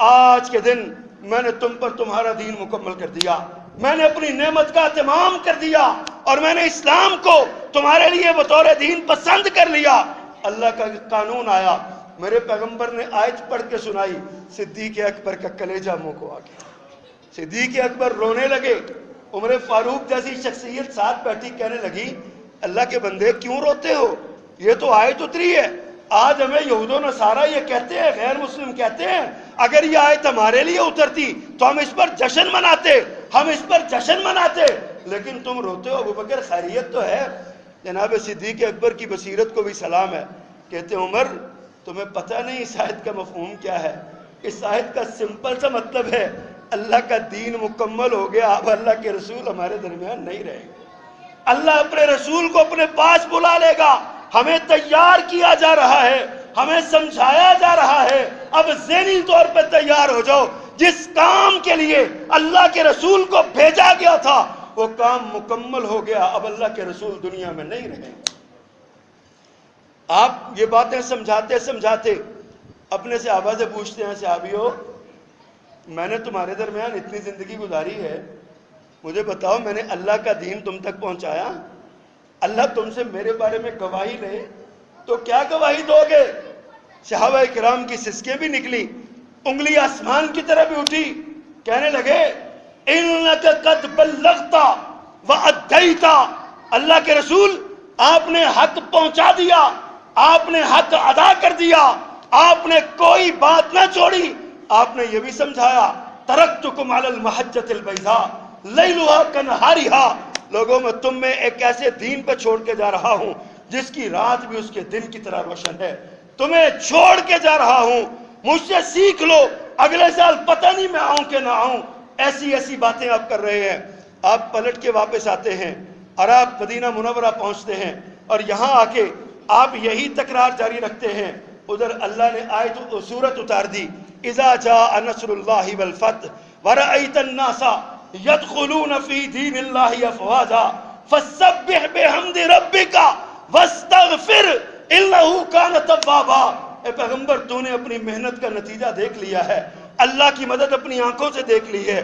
آج کے دن میں نے تم پر تمہارا دین مکمل کر دیا، میں نے اپنی نعمت کا اتمام کر دیا اور میں نے اسلام کو تمہارے لیے بطور دین پسند کر لیا۔ اللہ کا قانون آیا، میرے پیغمبر نے آیت پڑھ کے سنائی، صدیق اکبر کا کلیجہ منہ کو آ گیا، صدیق اکبر رونے لگے، عمر فاروق جیسی شخصیت ساتھ بیٹھی کہنے لگی اللہ کے بندے کیوں روتے ہو، یہ تو آیت اتری ہے، آج ہمیں یہود و نصارہ یہ کہتے ہیں، غیر مسلم کہتے ہیں، اگر یہ آیت ہمارے لیے اترتی تو ہم اس پر جشن مناتے، لیکن تم روتے ہو۔ ابو بکر خیریت تو ہے؟ جناب صدیق اکبر کی بصیرت کو بھی سلام ہے، کہتے ہیں عمر تمہیں پتہ نہیں اس آیت کا مفہوم کیا ہے، اس آیت کا سمپل سا مطلب ہے اللہ کا دین مکمل ہو گیا، اب اللہ کے رسول ہمارے درمیان نہیں رہے گا، اللہ اپنے رسول کو اپنے پاس بلا لے گا، ہمیں تیار کیا جا رہا ہے، ہمیں سمجھایا جا رہا ہے، اب ذہنی طور پہ تیار ہو جاؤ، جس کام کے لیے اللہ کے رسول کو بھیجا گیا تھا وہ کام مکمل ہو گیا، اب اللہ کے رسول دنیا میں نہیں رہے۔ آپ یہ باتیں سمجھاتے اپنے صحابہ سے پوچھتے ہیں، صحابیوں میں نے تمہارے درمیان اتنی زندگی گزاری ہے، مجھے بتاؤ میں نے اللہ کا دین تم تک پہنچایا، اللہ تم سے میرے بارے میں گواہی لے تو کیا گواہی دو گے؟ صحابہ کرام کی سسکیں بھی نکلی، انگلی آسمان کی طرف بھی اٹھی، کہنے لگے انک قد بلغت وادیت، اللہ کے رسول آپ نے حق پہنچا دیا، آپ نے حق ادا کر دیا، آپ نے کوئی بات نہ چھوڑی، آپ نے یہ بھی سمجھایا ترکتکم علی المحجۃ البیضاء لیلھا کنہارھا، لوگوں میں تم میں ایک ایسے دین پہ چھوڑ کے جا رہا ہوں جس کی رات بھی اس کے دن کی طرح روشن ہے، تمہیں چھوڑ کے جا رہا ہوں، مجھ سے سیکھ لو، اگلے سال پتہ نہیں میں آؤں کہ نہ آؤں، ایسی باتیں آپ کر رہے ہیں۔ آپ پلٹ کے واپس آتے ہیں اور آپ مدینہ منورہ پہنچتے ہیں اور یہاں آ کے آپ یہی تکرار جاری رکھتے ہیں، ادھر اللہ نے آیت سورت اتار دی، اذا جاء نصر اللہ والفتح ورأیت الناس يدخلون فی دین اللہ افواجا فسبح بحمد ربک واستغفر انہ کان توابا۔ اے پیغمبر تو نے اپنی محنت کا نتیجہ دیکھ لیا ہے، اللہ کی مدد اپنی آنکھوں سے دیکھ لی ہے،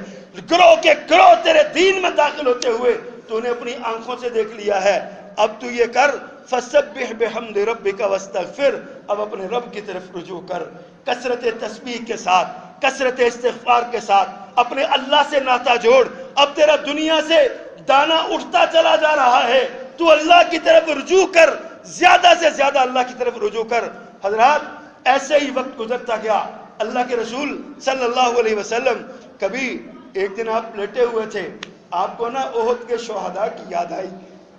گروہ کے گروہ تیرے دین میں داخل ہوتے ہوئے تو نے اپنی آنکھوں سے دیکھ لیا ہے، اب تو یہ کر فسبح بحمد ربک واستغفر، اب اپنے رب کی طرف رجوع کر، کثرت تسبیح کے ساتھ، کثرت استغفار کے ساتھ اپنے اللہ سے ناطہ جوڑ، اب تیرا دنیا سے دانا اٹھتا چلا جا رہا ہے، تو اللہ کی طرف رجوع کر، زیادہ سے زیادہ اللہ کی طرف رجوع کر۔ حضرات ایسے ہی وقت گزرتا گیا، اللہ کے رسول صلی اللہ علیہ وسلم کبھی ایک دن آپ لیٹے ہوئے تھے، آپ کو نا احد کے شہداء کی یاد آئی،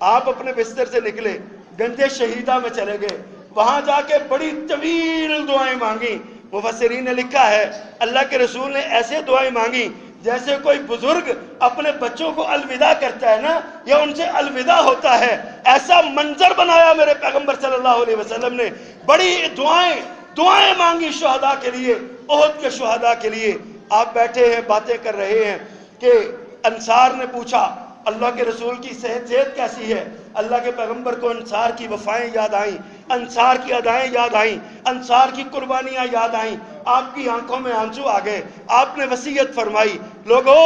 آپ اپنے بستر سے نکلے، گنج شہیدہ میں چلے گئے، وہاں جا کے بڑی طویل دعائیں مانگی۔ مفسرین نے لکھا ہے اللہ کے رسول نے ایسے دعائیں مانگی جیسے کوئی بزرگ اپنے بچوں کو الوداع کرتا ہے نا، یا ان سے الوداع ہوتا ہے، ایسا منظر بنایا میرے پیغمبر صلی اللہ علیہ وسلم نے۔ بڑی دعائیں مانگی شہداء کے لیے، احد کے شہداء کے لیے۔ آپ بیٹھے ہیں، باتیں کر رہے ہیں کہ انصار نے پوچھا اللہ کے رسول کی صحت کیسی ہے؟ اللہ کے پیغمبر کو انصار کی وفائیں یاد آئیں، انصار کی ادائیں یاد آئیں، انصار کی قربانیاں یاد آئیں، آپ کی آنکھوں میں آنسو آ گئے۔ آپ نے وصیت فرمائی، لوگو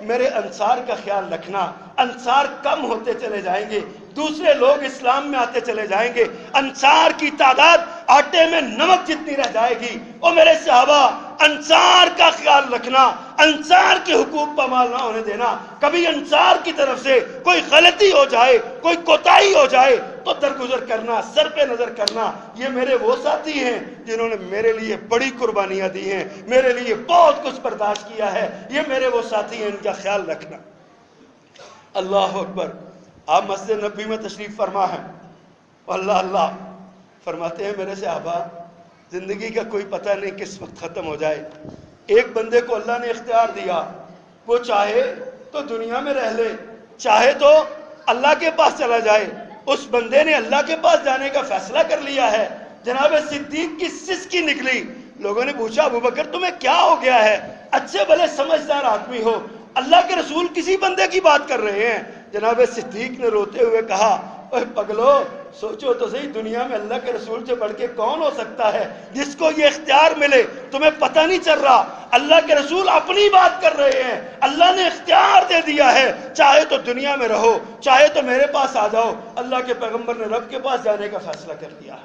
میرے انصار کا خیال رکھنا، انصار کم ہوتے چلے جائیں گے، دوسرے لوگ اسلام میں آتے چلے جائیں گے، انصار کی تعداد آٹے میں نمک جتنی رہ جائے گی۔ او میرے صحابہ، انصار کا خیال رکھنا، انصار کے حقوق پامال نہ ہونے دینا۔ کبھی انصار کی طرف سے کوئی غلطی ہو جائے، کوئی کوتاہی ہو جائے تو درگزر کرنا، سر پہ نظر کرنا۔ یہ میرے وہ ساتھی ہیں جنہوں نے میرے لیے بڑی قربانیاں دی ہیں، میرے لیے بہت کچھ برداشت کیا ہے، یہ میرے وہ ساتھی ہیں، ان کا خیال رکھنا۔ اللہ اکبر۔ آپ مسجد نبی میں تشریف فرما ہے، اللہ اللہ فرماتے ہیں میرے صحابہ، زندگی کا کوئی پتہ نہیں کس وقت ختم ہو جائے۔ ایک بندے کو اللہ نے اختیار دیا، وہ چاہے تو دنیا میں رہ لے، چاہے تو اللہ کے پاس چلا جائے۔ اس بندے نے اللہ کے پاس جانے کا فیصلہ کر لیا ہے۔ جناب صدیق کی سسکی نکلی، لوگوں نے پوچھا ابو بکر تمہیں کیا ہو گیا ہے؟ اچھے بھلے سمجھدار آدمی ہو، اللہ کے رسول کسی بندے کی بات کر رہے ہیں۔ جناب صدیق نے روتے ہوئے کہا، اوہ پگلو سوچو تو صحیح، دنیا میں اللہ کے رسول سے بڑھ کے کون ہو سکتا ہے جس کو یہ اختیار ملے؟ تمہیں پتہ نہیں چل رہا، اللہ کے رسول اپنی بات کر رہے ہیں، اللہ نے اختیار دے دیا ہے، چاہے تو دنیا میں رہو، چاہے تو میرے پاس آ جاؤ۔ اللہ کے پیغمبر نے رب کے پاس جانے کا فیصلہ کر لیا۔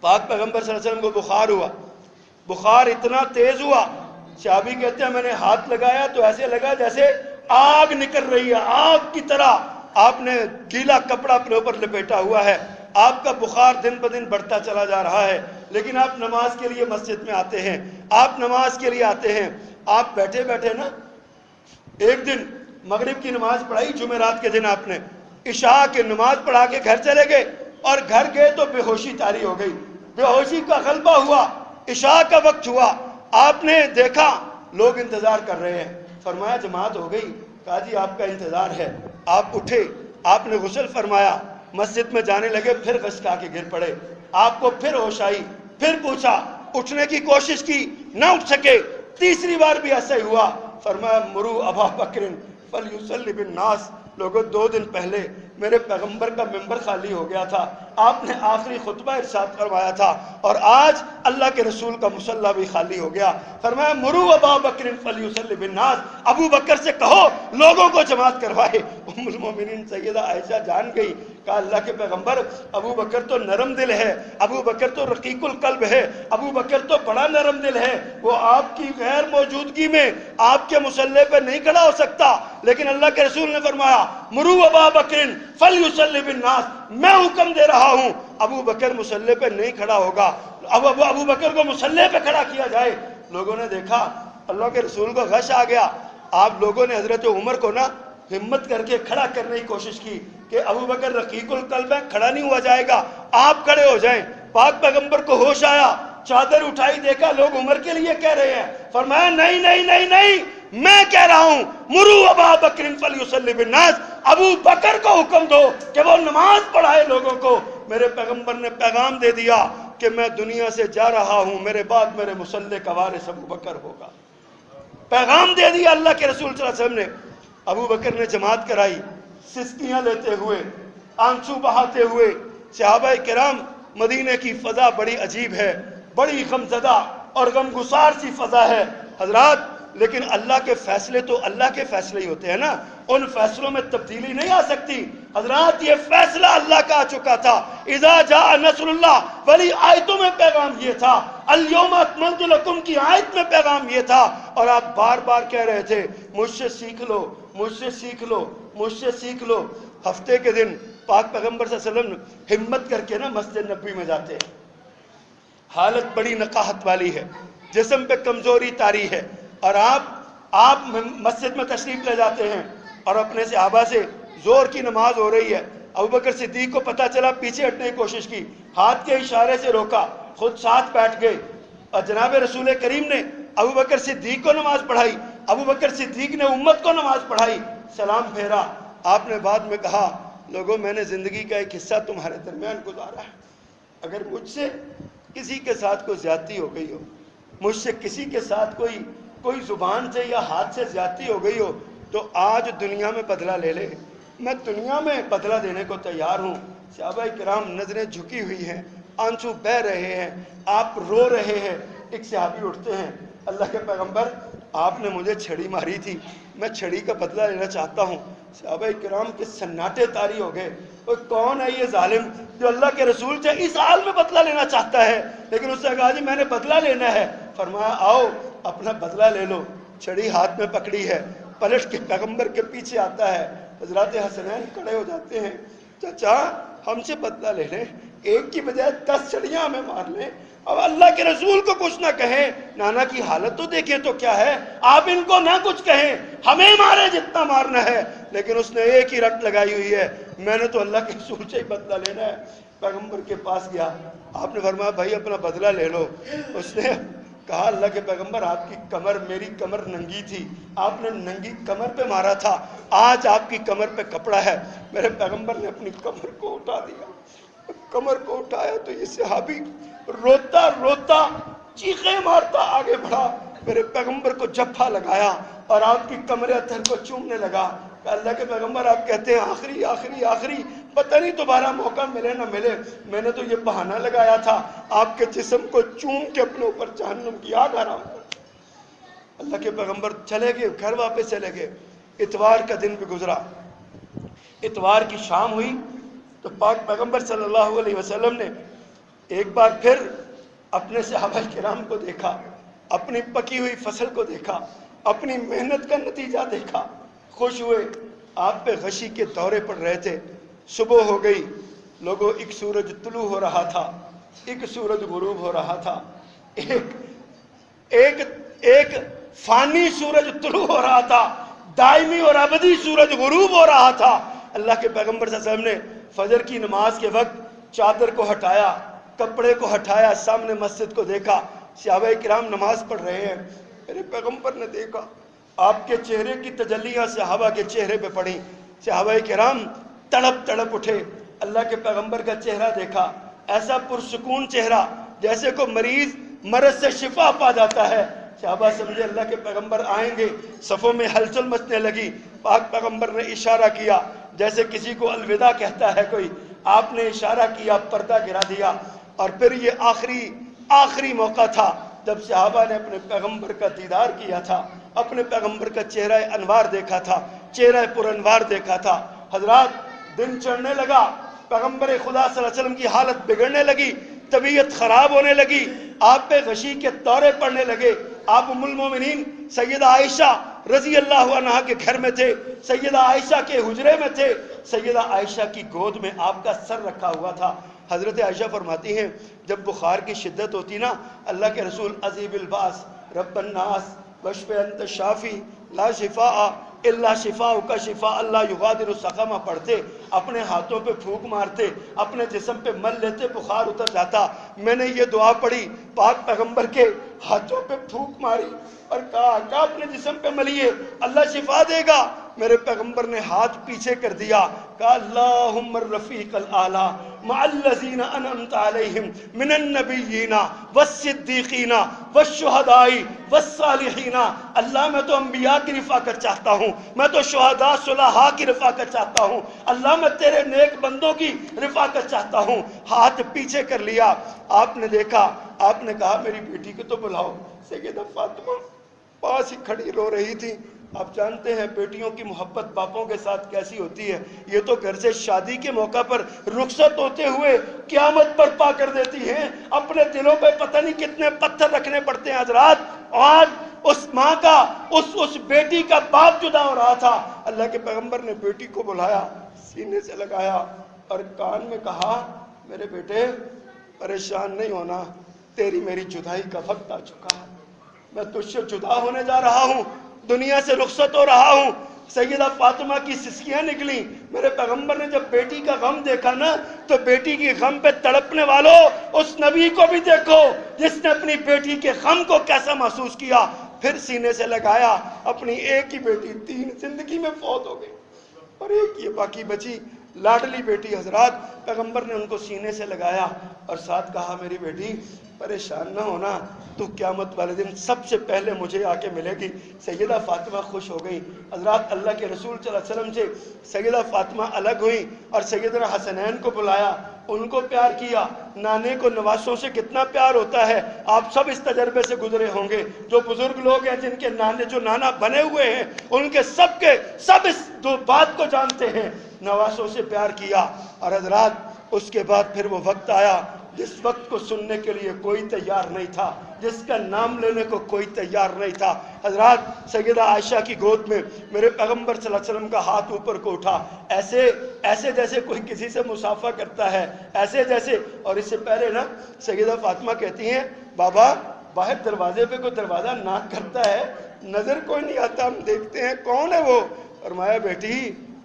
پاک پیغمبر صلی اللہ علیہ وسلم کو بخار ہوا، بخار اتنا تیز ہوا، صحابی کہتے ہیں میں نے ہاتھ لگایا تو ایسے لگا جیسے آگ نکل رہی ہے، آگ کی طرح۔ آپ نے گیلا کپڑا اپنے اوپر لپیٹا ہوا ہے، آپ کا بخار دن بدن بڑھتا چلا جا رہا ہے، لیکن آپ نماز کے لیے مسجد میں آتے ہیں، آپ نماز کے لیے آتے ہیں۔ آپ بیٹھے بیٹھے نا، ایک دن مغرب کی نماز پڑھائی، جمعرات کے دن آپ نے عشاء کی نماز پڑھا کے گھر چلے گئے، اور گھر گئے تو بے ہوشی طاری ہو گئی، بے ہوشی کا غلبہ ہوا، عشاء کا وقت ہوا۔ آپ نے دیکھا لوگ انتظار کر رہے ہیں، فرمایا جماعت ہو گئی، کہا جی آپ کا انتظار ہے۔ آپ اٹھے، آپ نے غسل فرمایا، مسجد میں جانے لگے، پھر غش کھا کے گر پڑے۔ آپ کو پھر ہوش آئی، پھر پوچھا، اٹھنے کی کوشش کی، نہ اٹھ سکے، تیسری بار بھی ایسا ہی ہوا۔ فرمایا مرو ابا بکر فلیصلی بالناس۔ لوگوں 2 دن پہلے میرے پیغمبر کا ممبر خالی ہو گیا تھا، آپ نے آخری خطبہ ارشاد فرمایا تھا، اور آج اللہ کے رسول کا مصلی بھی خالی ہو گیا۔ فرمایا مرو ابا بکر فلیصلی بالناس، ابو بکر سے کہو لوگوں کو جماعت کروائے۔ ام المومنین سیدہ عائشہ جان گئی، کہا اللہ کے پیغمبر ابو بکر تو نرم دل ہے، ابو بکر تو رقیق القلب ہے، ابو بکر تو بڑا نرم دل ہے، وہ آپ کی غیر موجودگی میں آپ کے مصلی پہ نہیں کھڑا ہو سکتا۔ لیکن اللہ کے رسول نے فرمایا مرو ابا بکر فلیصلی بالناس، میں حکم دے رہا ہوں ابو بکر مصلی پہ نہیں کھڑا ہوگا، ابو بکر کو مصلی پہ کھڑا کیا جائے۔ لوگوں نے دیکھا اللہ کے رسول کو غش آ گیا۔ آپ لوگوں نے حضرت عمر کو نا ہمت کر کے کھڑا کرنے کی کوشش کی کہ ابو بکر رقیق القلب ہے، کھڑا نہیں ہوا جائے گا، آپ کھڑے ہو جائیں۔ پاک پیغمبر کو ہوش آیا، چادر اٹھائی، دیکھا لوگ عمر کے لیے کہہ رہے ہیں، فرمایا نہیں نہیں نہیں نہیں، میں کہہ رہا ہوں مرو ابا بکر فلیصلی بالناس، ابو بکر کو حکم دو کہ وہ نماز پڑھائے لوگوں کو۔ میرے پیغمبر نے پیغام دے دیا کہ میں دنیا سے جا رہا ہوں، میرے بعد میرے مصلی کا وارث ابو بکر ہوگا۔ پیغام دے دیا اللہ کے رسول صلی اللہ علیہ وسلم نے۔ ابو بکر نے جماعت کرائی، سسکیاں لیتے ہوئے، آنسو بہاتے ہوئے۔ صحابہ کرام، مدینے کی فضا بڑی عجیب ہے، بڑی غمزدہ اور غمگسار سی فضا ہے حضرات، لیکن اللہ کے فیصلے تو اللہ کے فیصلے ہی ہوتے ہیں نا، ان فیصلوں میں تبدیلی نہیں آ سکتی۔ حضرات یہ فیصلہ اللہ کا آ چکا تھا، اذا جاء نصر اللہ والی آیتوں میں پیغام یہ تھا، الیوم اکملت لکم کی آیت میں پیغام یہ تھا، اور آپ بار بار کہہ رہے تھے مجھ سے سیکھ لو، مجھ سے سیکھ لو، مجھ سے سیکھ لو۔ ہفتے کے دن پاک پیغمبر صلی اللہ علیہ وسلم ہمت کر کے نا مسجد نبوی میں جاتے ہیں، حالت بڑی نقاہت والی ہے، جسم پہ کمزوری طاری ہے، اور آپ مسجد میں تشریف لے جاتے ہیں اور اپنے صحابہ سے زور کی نماز ہو رہی ہے، ابوبکر صدیق کو پتہ چلا، پیچھے ہٹنے کی کوشش کی، ہاتھ کے اشارے سے روکا، خود ساتھ بیٹھ گئے، اور جناب رسول کریم نے ابوبکر صدیق کو نماز پڑھائی، ابوبکر صدیق نے امت کو نماز پڑھائی، سلام پھیرا، آپ نے بعد میں کہا لوگوں میں نے زندگی کا ایک حصہ تمہارے درمیان گزارا ہے، اگر مجھ سے کسی کے ساتھ کوئی زیادتی ہو گئی ہو، مجھ سے کسی کے ساتھ کوئی زبان سے یا ہاتھ سے زیادتی ہو گئی ہو تو آج دنیا میں بدلہ لے لے، میں دنیا میں بدلہ دینے کو تیار ہوں۔ صحابہ کرام نظریں جھکی ہوئی ہیں، آنسو بہہ رہے ہیں، آپ رو رہے ہیں، ایک صحابی اٹھتے ہیں، اللہ کے پیغمبر آپ نے مجھے چھڑی ماری تھی، میں چھڑی کا بدلہ لینا چاہتا ہوں۔ صحابہ کرام کے سناٹے طاری ہو گئے، وہ کون ہے یہ ظالم جو اللہ کے رسول سے اس حال میں بدلہ لینا چاہتا ہے؟ لیکن اس نے کہا جی میں نے بدلہ لینا ہے۔ فرمایا آؤ اپنا بدلہ لے لو، چھڑی ہاتھ میں پکڑی ہے، پلٹ کے پیغمبر کے پیچھے آتا ہے، حضرات حسنین کھڑے ہو جاتے ہیں، چچا ہم سے بدلہ لے لیں، ایک کی بجائے 10 چھڑیاں ہمیں مار لیں، اب اللہ کے رسول کو کچھ نہ کہیں، نانا کی حالت تو دیکھیں تو کیا ہے، آپ ان کو نہ کچھ کہیں، ہمیں مارے جتنا مارنا ہے، لیکن اس نے ایک ہی رٹ لگائی ہوئی ہے، میں نے تو اللہ کے رسول سے ہی بدلہ لینا ہے۔ پیغمبر کے پاس گیا، آپ نے فرمایا بھائی اپنا بدلہ لے لو۔ اس نے کہا اللہ کے پیغمبر آپ کی کمر، میری کمر ننگی تھی، آپ نے ننگی کمر پہ مارا تھا، آج آپ کی کمر پہ کپڑا ہے۔ میرے پیغمبر نے اپنی کمر کو اٹھا دیا، کمر کو اٹھایا تو یہ صحابی روتا روتا چیخیں مارتا آگے بڑھا، میرے پیغمبر کو جھپا لگایا اور آپ کی کمر اتھر کو چومنے لگا۔ اللہ کے پیغمبر آپ کہتے ہیں آخری آخری آخری، پتہ نہیں دوبارہ موقع ملے نہ ملے، میں نے تو یہ بہانہ لگایا تھا آپ کے جسم کو چوم کے اپنے اوپر جہنم کی آگ حرام کر۔ اللہ کے پیغمبر چلے گئے، گھر واپس چلے گئے۔ اتوار کا دن بھی گزرا، اتوار کی شام ہوئی تو پاک پیغمبر صلی اللہ علیہ وسلم نے ایک بار پھر اپنے صحابہ کرام کو دیکھا، اپنی پکی ہوئی فصل کو دیکھا، اپنی محنت کا نتیجہ دیکھا، خوش ہوئے۔ آپ پہ غشی کے دورے پڑ رہے تھے، صبح ہو گئی، لوگوں ایک سورج طلوع ہو رہا تھا، ایک سورج غروب ہو رہا تھا، ایک فانی سورج طلوع ہو رہا تھا، دائمی اور ابدی سورج غروب ہو رہا تھا۔ اللہ کے پیغمبر صلی اللہ علیہ وسلم نے فجر کی نماز کے وقت چادر کو ہٹایا، کپڑے کو ہٹایا، سامنے مسجد کو دیکھا، صحابہ کرام نماز پڑھ رہے ہیں۔ میرے پیغمبر نے دیکھا، آپ کے چہرے کی تجلیاں صحابہ کے چہرے پہ پڑیں، صحابہ کرام تڑپ تڑپ اٹھے، اللہ کے پیغمبر کا چہرہ دیکھا، ایسا پرسکون چہرہ جیسے کوئی مریض مرض سے شفا پا جاتا ہے۔ صحابہ سمجھے اللہ کے پیغمبر آئیں گے، صفوں میں ہلچل مچنے لگی، پاک پیغمبر نے اشارہ کیا جیسے کسی کو الوداع کہتا ہے کوئی، آپ نے اشارہ کیا، پردہ گرا دیا، اور پھر یہ آخری موقع تھا جب صحابہ نے اپنے پیغمبر کا دیدار کیا تھا، اپنے پیغمبر کا چہرہ انوار دیکھا تھا، چہرہ پر انوار دیکھا تھا۔ حضرات دن چڑھنے لگا، پیغمبر خدا صلی اللہ علیہ وسلم کی حالت بگڑنے لگی، طبیعت خراب ہونے لگی، آپ پہ غشی کے دورے پڑنے لگے۔ آپ ام المومنین سیدہ عائشہ رضی اللہ عنہا کے گھر میں تھے، سیدہ عائشہ کے حجرے میں تھے، سیدہ عائشہ کی گود میں آپ کا سر رکھا ہوا تھا۔ حضرت عائشہ فرماتی ہیں جب بخار کی شدت ہوتی نا، اللہ کے رسول عذیب الباس رب الناس وشف انت شافی لا شفاء الا شفاءک شفاء اللہ یغادر سقما پڑھتے، اپنے ہاتھوں پہ پھونک مارتے، اپنے جسم پہ مل لیتے، بخار اتر جاتا۔ میں نے یہ دعا پڑھی، پاک پیغمبر کے ہاتھوں پہ پھونک ماری اور کہا کہ اپنے جسم پہ ملیے، اللہ شفا دے گا۔ میرے پیغمبر نے ہاتھ پیچھے کر دیا، کہا اللہم الرفیق الاعلی مع الذین انعمت علیہم من النبیین والصدیقین والشہداء والصالحین۔ اللہ میں تو انبیاء کی رفاقت چاہتا ہوں، میں تو شہداء صلحاء کی رفاقت چاہتا ہوں، اللہ میں تیرے نیک بندوں کی رفاقت چاہتا ہوں۔ ہاتھ پیچھے کر لیا، آپ نے دیکھا، آپ نے کہا میری بیٹی کو تو بلاؤ۔ سیدہ فاطمہ پاس ہی کھڑی رو رہی تھی۔ آپ جانتے ہیں بیٹیوں کی محبت باپوں کے ساتھ کیسی ہوتی ہے، یہ تو گھر سے شادی کے موقع پر رخصت ہوتے ہوئے قیامت برپا کر دیتی ہیں، اپنے دلوں پہ پتہ نہیں کتنے پتھر رکھنے پڑتے ہیں حضرات۔ آج اس ماں کا اس بیٹی کا باپ جدا ہو رہا تھا، اللہ کے پیغمبر نے بیٹی کو بلایا، سینے سے لگایا، اور کان میں کہا میرے بیٹے پریشان نہیں ہونا، تیری میری جدائی کا وقت آ چکا ہے، میں تجھ سے جدا ہونے جا رہا ہوں، دنیا سے رخصت ہو رہا ہوں۔ سیدہ فاطمہ کی سسکیاں نکلی۔ میرے پیغمبر نے جب بیٹی کا غم دیکھا نا تو بیٹی کی غم پہ تڑپنے والوں اس نبی کو بھی دیکھو جس نے اپنی بیٹی کے غم کو کیسا محسوس کیا، پھر سینے سے لگایا۔ اپنی ایک ہی بیٹی 3 زندگی میں فوت ہو گئی اور ایک یہ باقی بچی لاڈلی بیٹی۔ حضرات پیغمبر نے ان کو سینے سے لگایا اور ساتھ کہا میری بیٹی پریشان نہ ہونا، تو قیامت والے دن سب سے پہلے مجھے آ کے ملے گی۔ سیدہ فاطمہ خوش ہو گئی۔ حضرات اللہ کے رسول صلی اللہ علیہ وسلم سے سیدہ فاطمہ الگ ہوئی اور سیدنا حسنین کو بلایا، ان کو پیار کیا۔ نانے کو نواسوں سے کتنا پیار ہوتا ہے، آپ سب اس تجربے سے گزرے ہوں گے۔ جو بزرگ لوگ ہیں جن کے نانے جو نانا بنے ہوئے ہیں ان کے سب اس دو بات کو جانتے ہیں، نواسوں سے پیار کیا۔ اور حضرات اس کے بعد پھر وہ وقت آیا جس وقت کو سننے کے لیے کوئی تیار نہیں تھا، جس کا نام لینے کو کوئی تیار نہیں تھا۔ حضرات سیدہ عائشہ کی گود میں میرے پیغمبر صلی اللہ علیہ وسلم کا ہاتھ اوپر کو اٹھا، ایسے جیسے کوئی کسی سے مصافحہ کرتا ہے، ایسے جیسے۔ اور اس سے پہلے نا سیدہ فاطمہ کہتی ہیں بابا باہر دروازے پہ کوئی دروازہ ناک کرتا ہے، نظر کوئی نہیں آتا، ہم دیکھتے ہیں کون ہے وہ۔ فرمایا بیٹی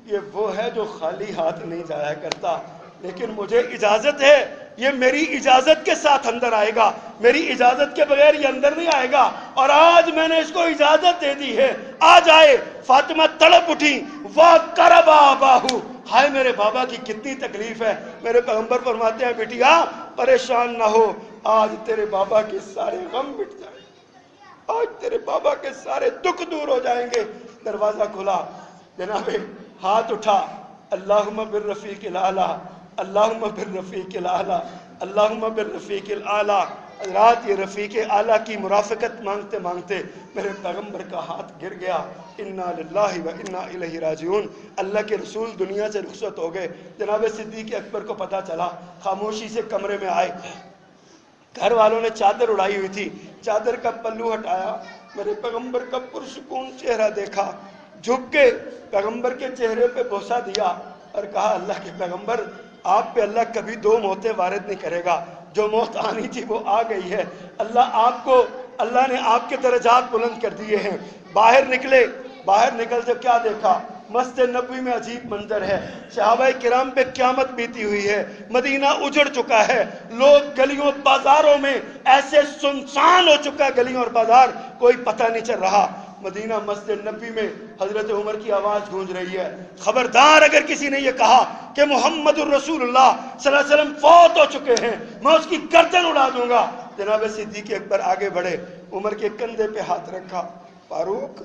یہ وہ ہے جو خالی ہاتھ نہیں جایا کرتا، لیکن مجھے اجازت ہے، یہ میری اجازت کے ساتھ اندر آئے گا، میری اجازت کے بغیر یہ اندر نہیں آئے گا، اور آج میں نے اس کو اجازت دے دی ہے، آ جائے۔ فاطمہ تڑپ اٹھی، وَقَرَبَ أَبَاهُ، ہائے میرے بابا کی کتنی تکلیف ہے۔ میرے پیغمبر فرماتے ہیں بیٹیا پریشان نہ ہو، آج تیرے بابا کے سارے غم مٹ جائیں گے، آج تیرے بابا کے سارے دکھ دور ہو جائیں گے۔ دروازہ کھلا، جناب ہاتھ اٹھا، اللہم بالرفیق الاعلیٰ، اللہم بالرفیق الاعلیٰ، اللہم بالرفیق الاعلیٰ۔ حضرات یہ رفیق اعلیٰ کی مرافقت مانگتے مانگتے میرے پیغمبر کا ہاتھ گر گیا۔ انا للہ و انا الیہ راجعون۔ اللہ کے رسول دنیا سے رخصت ہو گئے۔ جناب صدیق اکبر کو پتہ چلا، خاموشی سے کمرے میں آئے، گھر والوں نے چادر اڑائی ہوئی تھی، چادر کا پلو ہٹایا، میرے پیغمبر کا پرسکون چہرہ دیکھا، جھک کے پیغمبر کے چہرے پہ بوسہ دیا اور کہا اللہ کے پیغمبر آپ پہ اللہ کبھی 2 موتیں وارد نہیں کرے گا، جو موت آنی تھی وہ آ گئی ہے، اللہ نے آپ کے درجات بلند کر دیے ہیں۔ باہر نکلتے کیا دیکھا؟ مسجد نبوی میں عجیب منظر ہے، صحابہ کرام پہ قیامت بیتی ہوئی ہے، مدینہ اجڑ چکا ہے، لوگ گلیوں بازاروں میں ایسے سنسان ہو چکا ہے، گلیوں اور بازار کوئی پتہ نہیں چل رہا۔ مدینہ مسجد نبی میں حضرت عمر کی آواز گونج رہی ہے، خبردار اگر کسی نے یہ کہا کہ محمد الرسول اللہ صلی اللہ علیہ وسلم فوت ہو چکے ہیں میں اس کی گردن اڑا دوں گا۔ جناب صدیق اکبر آگے بڑھے، عمر کے کندھے پہ ہاتھ رکھا، فاروق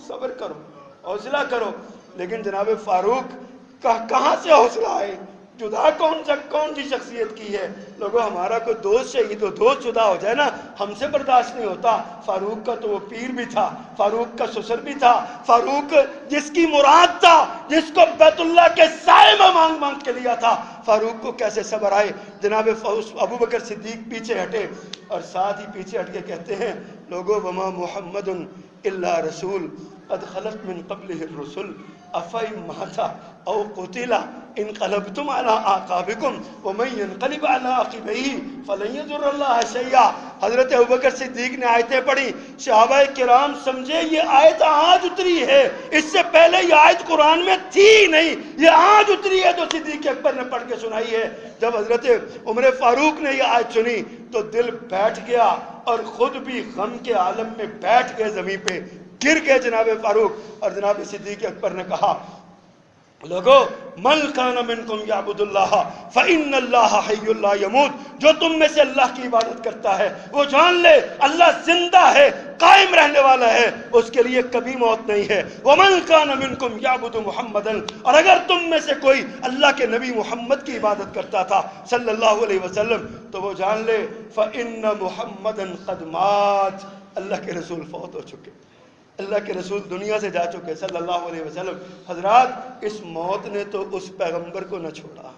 صبر کرو، حوصلہ کرو۔ لیکن جناب فاروق کہاں سے حوصلہ آئے؟ جدا کون سی شخصیت کی ہے؟ لوگوں ہمارا کوئی دوست چاہیے تو دوست جدا ہو جائے نا، ہم سے برداشت نہیں ہوتا۔ فاروق کا تو وہ پیر بھی تھا، فاروق کا سسر بھی تھا، فاروق جس کی مراد تھا، جس کو بیت اللہ کے سائے میں مانگ کے لیا تھا، فاروق کو کیسے صبر آئے؟ جناب ابو بکر صدیق پیچھے ہٹے اور ساتھ ہی پیچھے ہٹ کے کہتے ہیں لوگوں وما محمد الا رسول قد خلت من قبلہ الرسل افئن مات او قتل انقلبتم علی اعقابکم ومن ينقلب علی عقبیہ فلن یضر اللہ شیئا۔ حضرت ابوبکر صدیق نے آیتیں پڑھی، صحابہ کرام سمجھے یہ آیت آج اتری ہے، اس سے پہلے یہ آیت قرآن میں تھی نہیں، یہ آج اتری ہے جو صدیق اکبر نے پڑھ کے سنائی ہے۔ جب حضرت عمر فاروق نے یہ آیت سنی تو دل بیٹھ گیا اور خود بھی غم کے عالم میں بیٹھ گئے، زمین پہ گر گئے جناب فاروق۔ اور جناب صدیق اکبر نے کہا لوگو من کان منکم یعبد اللہ فإن اللہ حی لا یموت، جو تم میں سے اللہ کی عبادت کرتا ہے وہ جان لے اللہ زندہ ہے، قائم رہنے والا ہے، اس کے لیے کبھی موت نہیں ہے۔ ومن کان منکم یعبد محمدا، اور اگر تم میں سے کوئی اللہ کے نبی محمد کی عبادت کرتا تھا صلی اللہ علیہ وسلم تو وہ جان لے فإن محمدا قد مات، اللہ کے رسول فوت ہو چکے، اللہ کے رسول دنیا سے جا چکے صلی اللہ علیہ وسلم۔ حضرات اس موت نے تو اس پیغمبر کو نہ چھوڑا،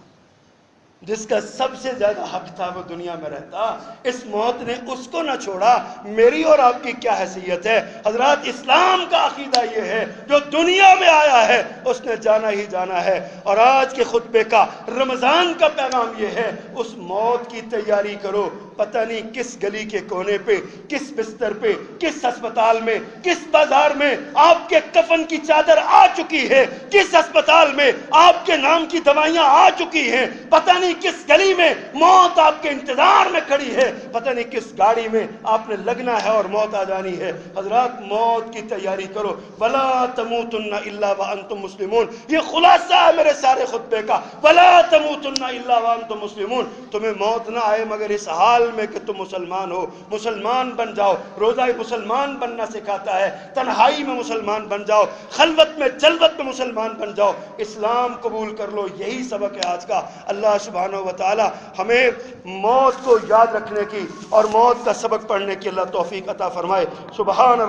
جس کا سب سے زیادہ حق تھا وہ دنیا میں رہتا، اس موت نے اس کو نہ چھوڑا، میری اور آپ کی کیا حیثیت ہے؟ حضرات اسلام کا عقیدہ یہ ہے جو دنیا میں آیا ہے اس نے جانا ہی جانا ہے۔ اور آج کے خطبے کا رمضان کا پیغام یہ ہے، اس موت کی تیاری کرو، پتہ نہیں کس گلی کے کونے پہ، کس بستر پہ، کس ہسپتال میں، کس بازار میں آپ کے کفن کی چادر آ چکی ہے، کس ہسپتال میں آپ کے نام کی دوائیاں آ چکی ہیں، پتہ نہیں کس گلی میں موت آپ کے انتظار میں کھڑی ہے، پتہ نہیں کس گاڑی میں آپ نے لگنا ہے اور موت آ جانی ہے۔ حضرات موت کی تیاری کرو، وَلَا تَمُوتُنَّ إِلَّا وَأَنْتُمْ مُسْلِمُونَ، یہ خلاصہ ہے میرے سارے خطبے کا، وَلَا تَمُوتُنَّ إِلَّا وَأَنْتُمْ مُسْلِمُونَ۔ تمہیں موت نہ آئے مگر اس حال میں کہ تم مسلمان ہو، مسلمان بن جاؤ۔ روزہ مسلمان بننا سکھاتا ہے، تنہائی میں مسلمان بن جاؤ، خلوت میں جلوت میں مسلمان بن جاؤ، اسلام قبول کر لو، یہی سبق ہے آج کا۔ اللہ سبحانہ و تعالی ہمیں موت کو یاد رکھنے کی اور موت کا سبق پڑھنے کی اللہ توفیق عطا فرمائے۔ سبحان